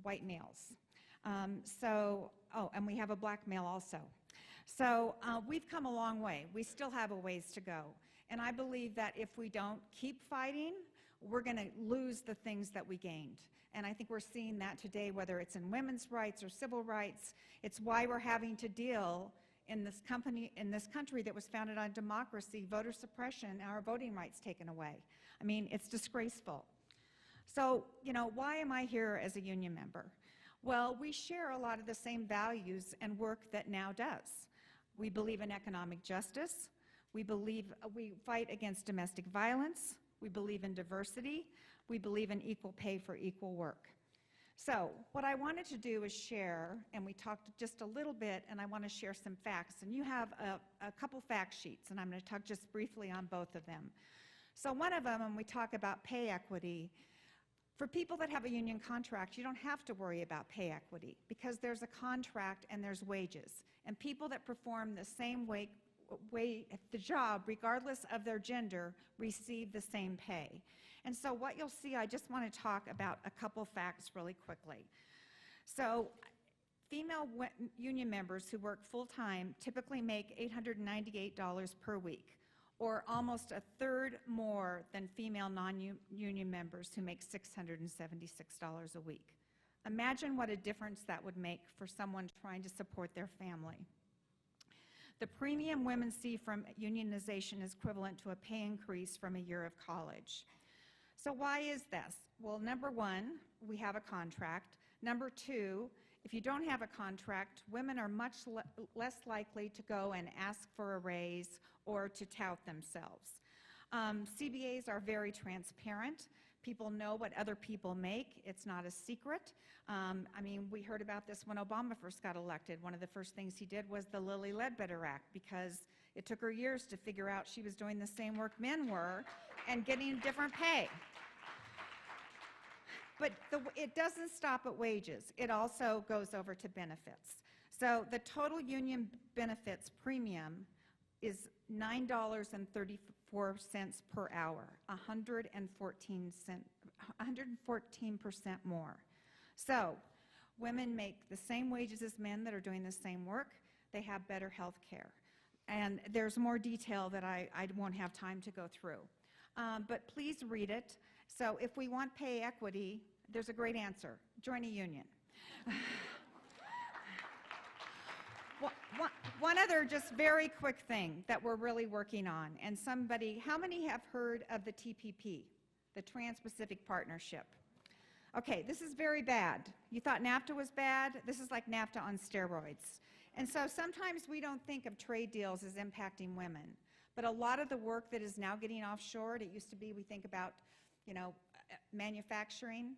white males. And we have a black male also. So we've come a long way. We still have a ways to go. And I believe that if we don't keep fighting, we're going to lose the things that we gained. And I think we're seeing that today, whether it's in women's rights or civil rights. It's why we're having to deal in this country that was founded on democracy, voter suppression, and our voting rights taken away. I mean, it's disgraceful. So, you know, why am I here as a union member? Well, we share a lot of the same values and work that NOW does. We believe in economic justice. We fight against domestic violence. We believe in diversity. We believe in equal pay for equal work. So what I wanted to do is share, and we talked just a little bit, and I want to share some facts. And you have a couple fact sheets, and I'm going to talk just briefly on both of them. So one of them, when we talk about pay equity, for people that have a union contract, you don't have to worry about pay equity because there's a contract and there's wages. And people that perform the same way the job, regardless of their gender, receive the same pay. And so what you'll see, I just want to talk about a couple facts really quickly. So female union members who work full-time typically make $898 per week, or almost a third more than female non-union members who make $676 a week. Imagine what a difference that would make for someone trying to support their family. The premium women see from unionization is equivalent to a pay increase from a year of college. So why is this? Well, number 1, we have a contract. Number 2, if you don't have a contract, women are much less likely to go and ask for a raise or to tout themselves. CBAs are very transparent. People know what other people make. It's not a secret. I mean, we heard about this when Obama first got elected. One of the first things he did was the Lilly Ledbetter Act, because it took her years to figure out she was doing the same work men were and getting different pay. But it doesn't stop at wages. It also goes over to benefits. So the total union benefits premium is $9.34 cents per hour, 114% more. So women make the same wages as men that are doing the same work. They have better health care. And there's more detail that I won't have time to go through. But please read it. So if we want pay equity, there's a great answer. Join a union. One other just very quick thing that we're really working on, and how many have heard of the TPP, the Trans-Pacific Partnership? Okay, this is very bad. You thought NAFTA was bad? This is like NAFTA on steroids. And so sometimes we don't think of trade deals as impacting women, but a lot of the work that is now getting offshored, it used to be we think about, manufacturing.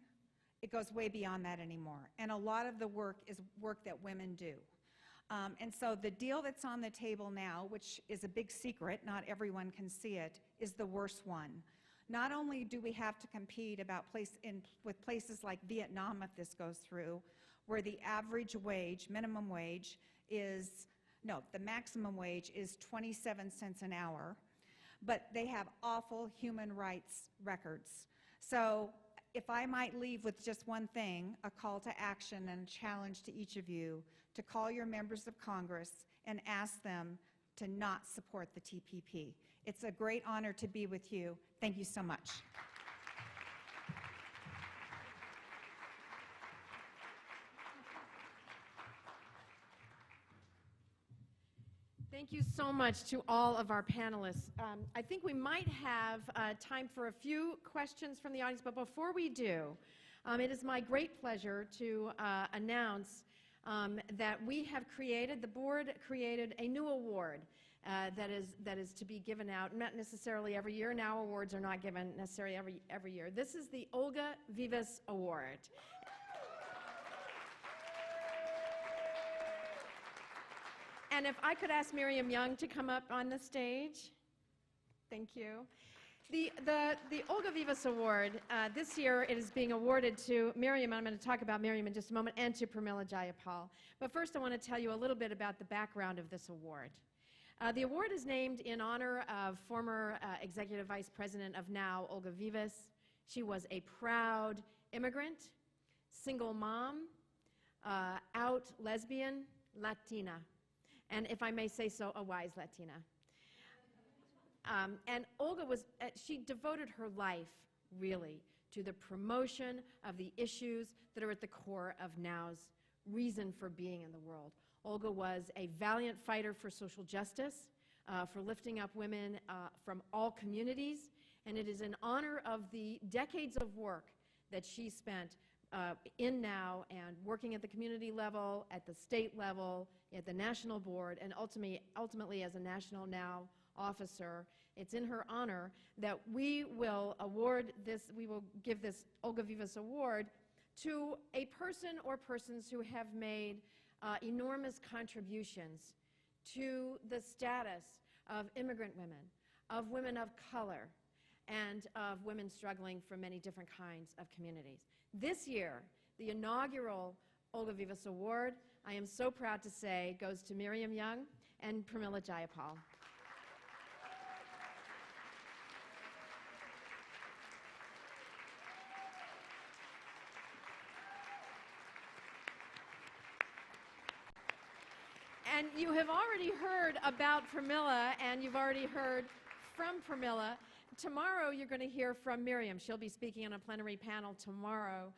It goes way beyond that anymore. And a lot of the work is work that women do. And so the deal that's on the table now, which is a big secret, not everyone can see it, is the worst one. Not only do we have to compete with places like Vietnam if this goes through, where the average wage, minimum wage, the maximum wage is 27 cents an hour, but they have awful human rights records. So if I might leave with just one thing, a call to action and a challenge to each of you to call your members of Congress and ask them to not support the TPP. It's a great honor to be with you. Thank you so much. Thank you so much to all of our panelists. I think we might have time for a few questions from the audience, but before we do, it is my great pleasure to announce that the board created a new award that is to be given out, not necessarily every year. Now awards are not given necessarily every year. This is the Olga Vives Award. And if I could ask Miriam Young to come up on the stage. Thank you. The Olga Vives Award, this year it is being awarded to Miriam, and I'm going to talk about Miriam in just a moment, and to Pramila Jayapal. But first I want to tell you a little bit about the background of this award. The award is named in honor of former Executive Vice President of NOW, Olga Vives. She was a proud immigrant, single mom, out lesbian, Latina. And if I may say so, a wise Latina. And Olga she devoted her life, really, to the promotion of the issues that are at the core of NOW's reason for being in the world. Olga was a valiant fighter for social justice, for lifting up women from all communities, and it is in honor of the decades of work that she spent in NOW and working at the community level, at the state level, at the national board, and ultimately as a national NOW officer. It's in her honor that we will give this Olga Vives Award to a person or persons who have made enormous contributions to the status of immigrant women, of women of color, and of women struggling from many different kinds of communities. This year, the inaugural Olga Vives Award, I am so proud to say, goes to Miriam Young and Pramila Jayapal. And you have already heard about Pramila, and you've already heard from Pramila. Tomorrow you're going to hear from Miriam. She'll be speaking on a plenary panel tomorrow.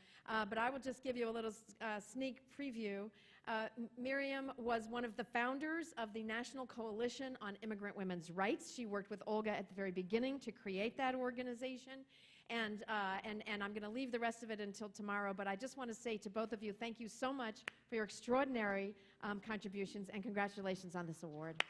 But I will just give you a little sneak preview. Miriam was one of the founders of the National Coalition on Immigrant Women's Rights. She worked with Olga at the very beginning to create that organization. And I'm going to leave the rest of it until tomorrow, but I just want to say to both of you, thank you so much for your extraordinary contributions, and congratulations on this award.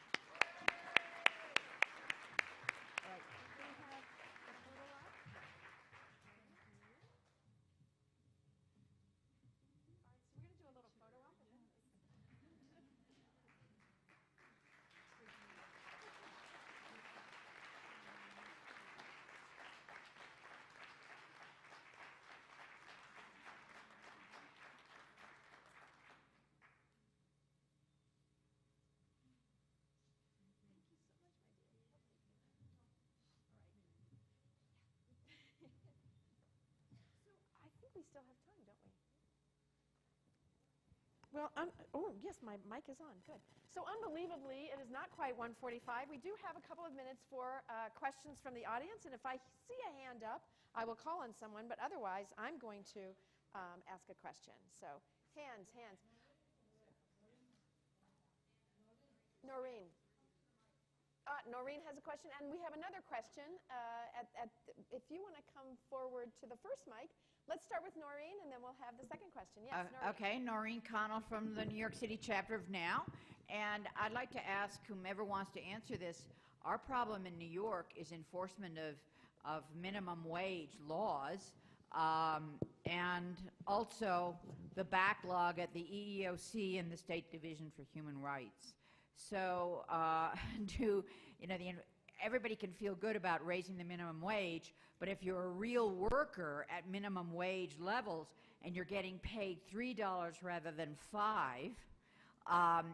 we still have time, don't we? Well, oh, yes, my mic is on. Good. So unbelievably, it is not quite 1:45. We do have a couple of minutes for questions from the audience, and if I see a hand up, I will call on someone, but otherwise, I'm going to ask a question. So, hands. Noreen. Noreen has a question, and we have another question. If you want to come forward to the first mic, let's start with Noreen, and then we'll have the second question. Yes, Noreen. Okay, Noreen Connell from the New York City chapter of NOW. And I'd like to ask whomever wants to answer this, our problem in New York is enforcement of minimum wage laws, and also the backlog at the EEOC and the State Division for Human Rights. So everybody can feel good about raising the minimum wage, but if you're a real worker at minimum wage levels and you're getting paid $3 rather than $5,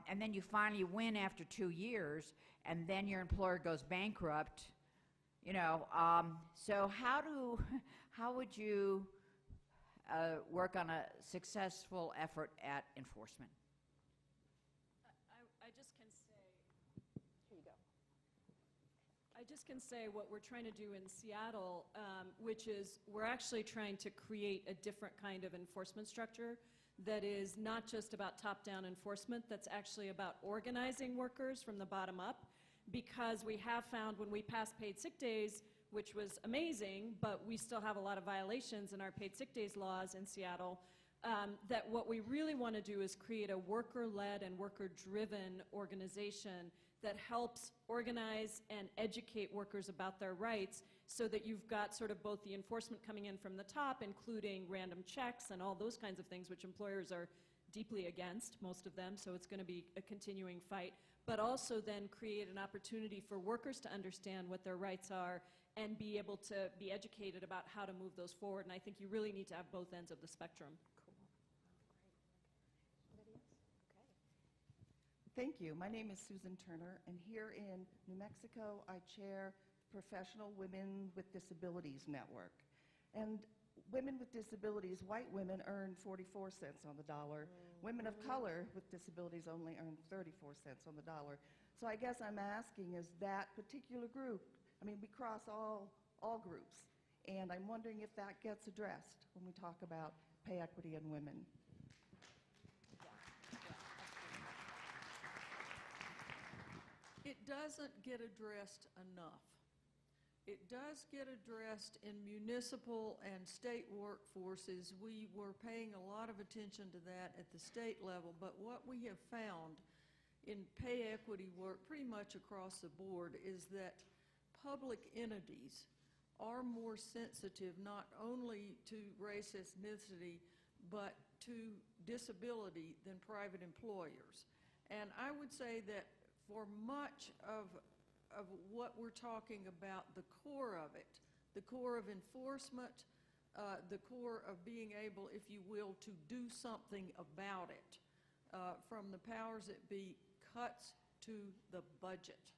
and then you finally win after 2 years, and then your employer goes bankrupt, so how would you work on a successful effort at enforcement? I just can say, Here you go. I just can say what we're trying to do in Seattle, which is we're actually trying to create a different kind of enforcement structure that is not just about top-down enforcement, that's actually about organizing workers from the bottom up, because we have found when we passed paid sick days, which was amazing, but we still have a lot of violations in our paid sick days laws in Seattle, that what we really want to do is create a worker-led and worker-driven organization that helps organize and educate workers about their rights, so that you've got sort of both the enforcement coming in from the top, including random checks and all those kinds of things, which employers are deeply against, most of them, so it's going to be a continuing fight, but also then create an opportunity for workers to understand what their rights are and be able to be educated about how to move those forward. And I think you really need to have both ends of the spectrum. Thank you. My name is Susan Turner, and here in New Mexico, I chair the Professional Women with Disabilities Network. And women with disabilities, white women, earn 44 cents on the dollar. Women of color with disabilities only earn 34 cents on the dollar. So I guess I'm asking, is that particular group, I mean, we cross all groups, and I'm wondering if that gets addressed when we talk about pay equity in women. It doesn't get addressed enough. It does get addressed in municipal and state workforces. We were paying a lot of attention to that at the state level, but what we have found in pay equity work pretty much across the board is that public entities are more sensitive not only to race, ethnicity, but to disability than private employers. And I would say that for much of what we're talking about, the core of it, the core of enforcement, the core of being able, if you will, to do something about it, from the powers that be, cuts to the budget.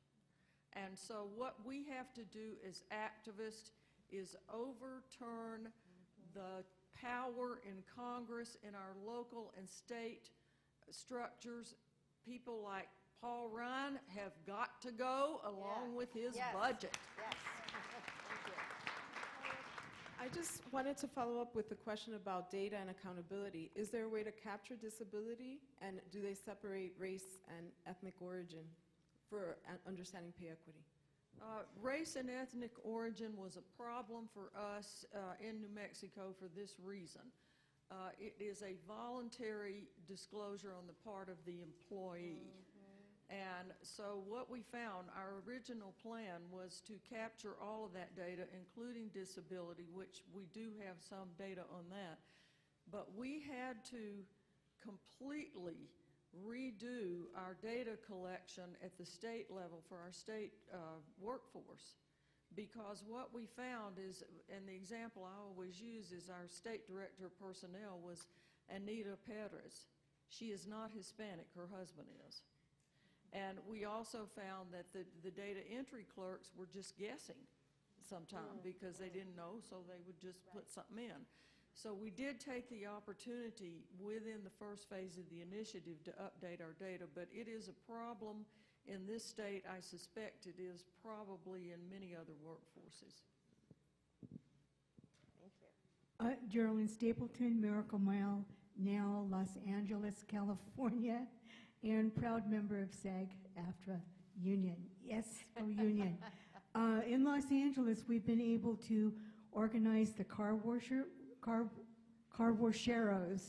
And so what we have to do as activists is overturn the power in Congress, in our local and state structures. People like Paul Ryan have got to go along with his budget. Yes. Thank you. I just wanted to follow up with the question about data and accountability. Is there a way to capture disability, and do they separate race and ethnic origin for understanding pay equity? Race and ethnic origin was a problem for us in New Mexico for this reason. It is a voluntary disclosure on the part of the employee. And so what we found, our original plan was to capture all of that data, including disability, which we do have some data on that. But we had to completely redo our data collection at the state level for our state workforce. Because what we found is, and the example I always use is our state director of personnel was Anita Perez. She is not Hispanic, her husband is. And we also found that the data entry clerks were just guessing sometimes because they didn't know, so they would just put something in. So we did take the opportunity within the first phase of the initiative to update our data, but it is a problem in this state. I suspect it is probably in many other workforces. Geraldine Stapleton, Miracle Mile, now Los Angeles, California, and proud member of SAG-AFTRA Union. Yes, go Union. In Los Angeles, we've been able to organize the car washeros,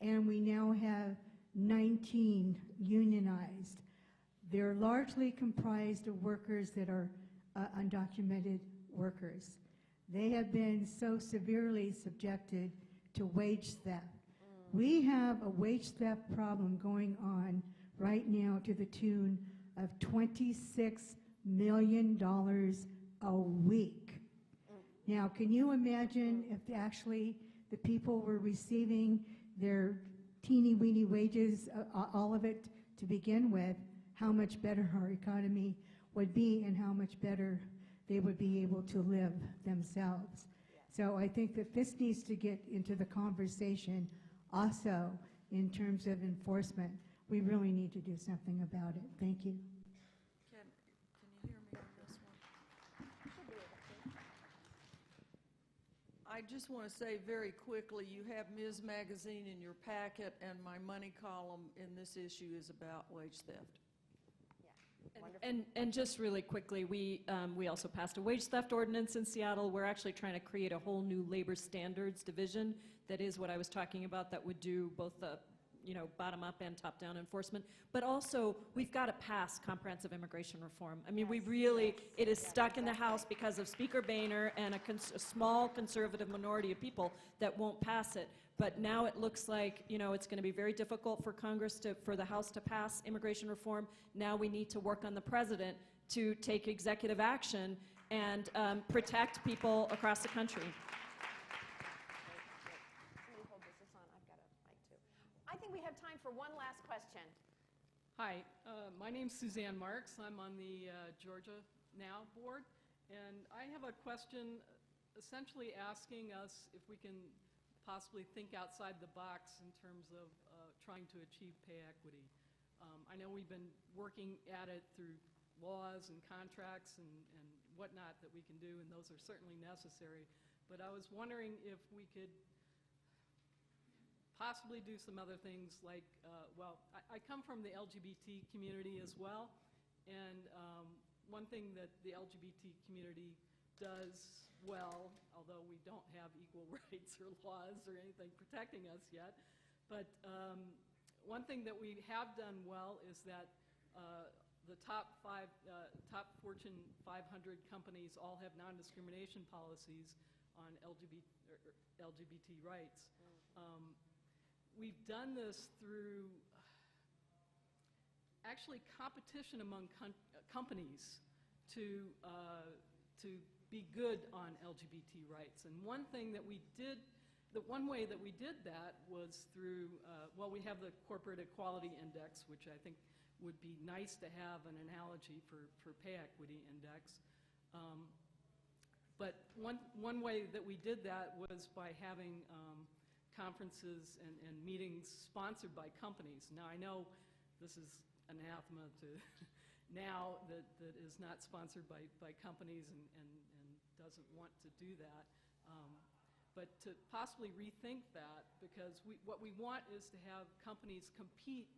and we now have 19 unionized. They're largely comprised of workers that are undocumented workers. They have been so severely subjected to wage theft. We have a wage theft problem going on right now to the tune of $26 million a week. Now, can you imagine if actually the people were receiving their teeny-weeny wages, all of it to begin with, how much better our economy would be and how much better they would be able to live themselves. So I think that this needs to get into the conversation also in terms of enforcement. We really need to do something about it. Thank you. Can you hear me on this one? I just want to say very quickly, you have Ms. Magazine in your packet, and my money column in this issue is about wage theft. And just really quickly, we also passed a wage theft ordinance in Seattle. We're actually trying to create a whole new labor standards division that is what I was talking about, that would do both the bottom-up and top-down enforcement. But also, we've got to pass comprehensive immigration reform. I mean, it is stuck in the House because of Speaker Boehner and a small conservative minority of people that won't pass it. But now it looks like, it's going to be very difficult for for the House to pass immigration reform. Now we need to work on the president to take executive action and protect people across the country. Somebody hold this on. I've got a mic too. I think we have time for one last question. Hi, my name's Suzanne Marks. I'm on the Georgia Now board, and I have a question essentially asking us if we can possibly think outside the box in terms of trying to achieve pay equity. I know we've been working at it through laws and contracts and whatnot that we can do, and those are certainly necessary. But I was wondering if we could possibly do some other things like, I come from the LGBT community as well, and one thing that the LGBT community does well, although we don't have equal rights or laws or anything protecting us yet, but one thing that we have done well is that the top Fortune 500 companies all have non-discrimination policies on LGBT rights. We've done this through actually competition among companies to be good on LGBT rights. And one thing that we did, the one way that we did that was through, we have the Corporate Equality Index, which I think would be nice to have an analogy for pay equity index. But one way that we did that was by having conferences and meetings sponsored by companies. Now, I know this is anathema to now that is not sponsored by companies and doesn't want to do that. But to possibly rethink that, because what we want is to have companies compete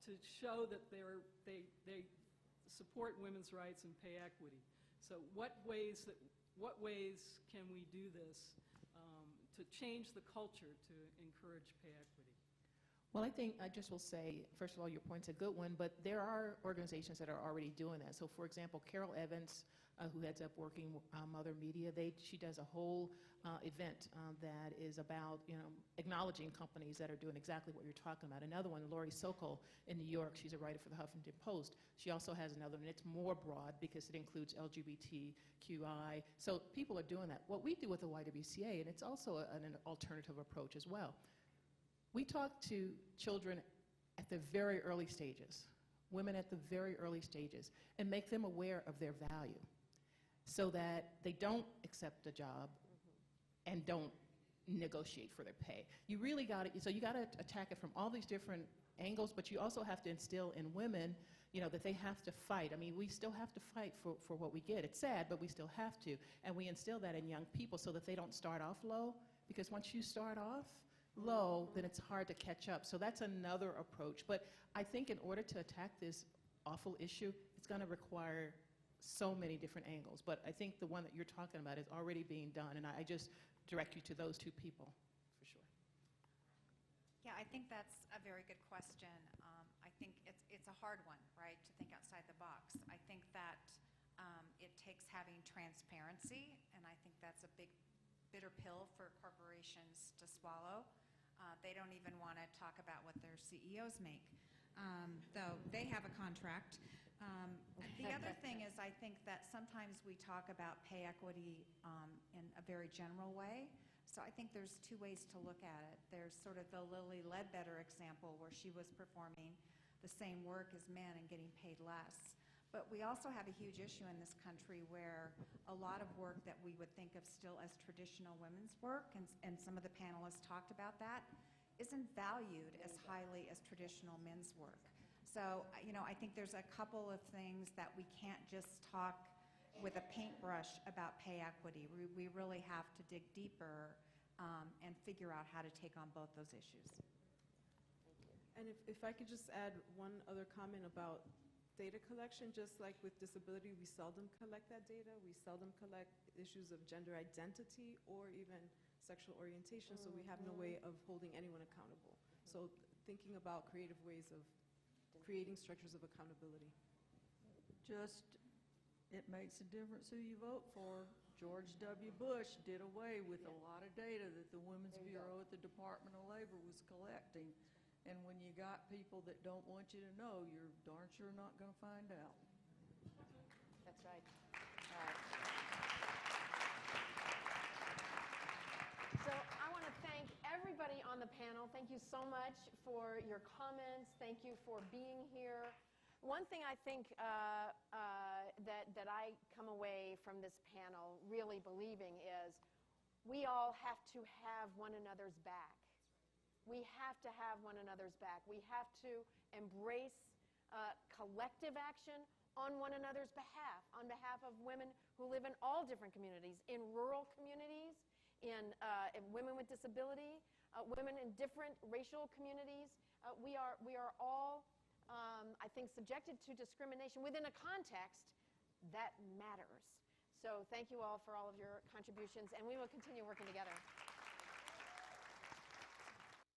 to show that they support women's rights and pay equity. So what ways can we do this to change the culture to encourage pay equity? Well, I think I just will say, first of all, your point's a good one, but there are organizations that are already doing that. So, for example, Carol Evans, who heads up Working Mother Media, she does a whole event that is about, acknowledging companies that are doing exactly what you're talking about. Another one, Lori Sokol in New York, she's a writer for the Huffington Post. She also has another one. It's more broad because it includes LGBTQI. So people are doing that. What we do with the YWCA, and it's also an alternative approach as well, we talk to children at the very early stages, women at the very early stages, and make them aware of their value so that they don't accept a job and don't negotiate for their pay. You really got to, so you got to attack it from all these different angles, but you also have to instill in women, you know, that they have to fight. I mean, we still have to fight for what we get. It's sad, but we still have to. And we instill that in young people so that they don't start off low, because once you start off low, then it's hard to catch up. So that's another approach. But I think in order to attack this awful issue, it's going to require so many different angles. But I think the one that you're talking about is already being done, and I just direct you to those two people, for sure. Yeah, I think that's a very good question. I think it's a hard one, right, to think outside the box. I think that it takes having transparency, and I think that's a big, bitter pill for corporations to swallow. They don't even want to talk about what their CEOs make, though they have a contract. The other thing is, I think that sometimes we talk about pay equity in a very general way. So I think there's two ways to look at it. There's sort of the Lilly Ledbetter example where she was performing the same work as men and getting paid less. But we also have a huge issue in this country where a lot of work that we would think of still as traditional women's work, and some of the panelists talked about that, isn't valued as highly as traditional men's work. So, you know, I think there's a couple of things that we can't just talk with a paintbrush about pay equity. We really have to dig deeper and figure out how to take on both those issues. And if I could just add one other comment about data collection, just like with disability, we seldom collect that data. We seldom collect issues of gender identity or even sexual orientation, so we have no way of holding anyone accountable. So thinking about creative ways of creating structures of accountability. It makes a difference who you vote for. George W. Bush did away with a lot of data that the Women's Bureau at the Department of Labor was collecting. And when you got people that don't want you to know, you're darn sure not going to find out. That's right. All right. So I want to thank everybody on the panel. Thank you so much for your comments. Thank you for being here. One thing I think that I come away from this panel really believing is we all have to have one another's back. We have to have one another's back. We have to embrace collective action on one another's behalf, on behalf of women who live in all different communities, in rural communities, in women with disability, women in different racial communities. We are all, I think, subjected to discrimination within a context that matters. So thank you all for all of your contributions, and we will continue working together.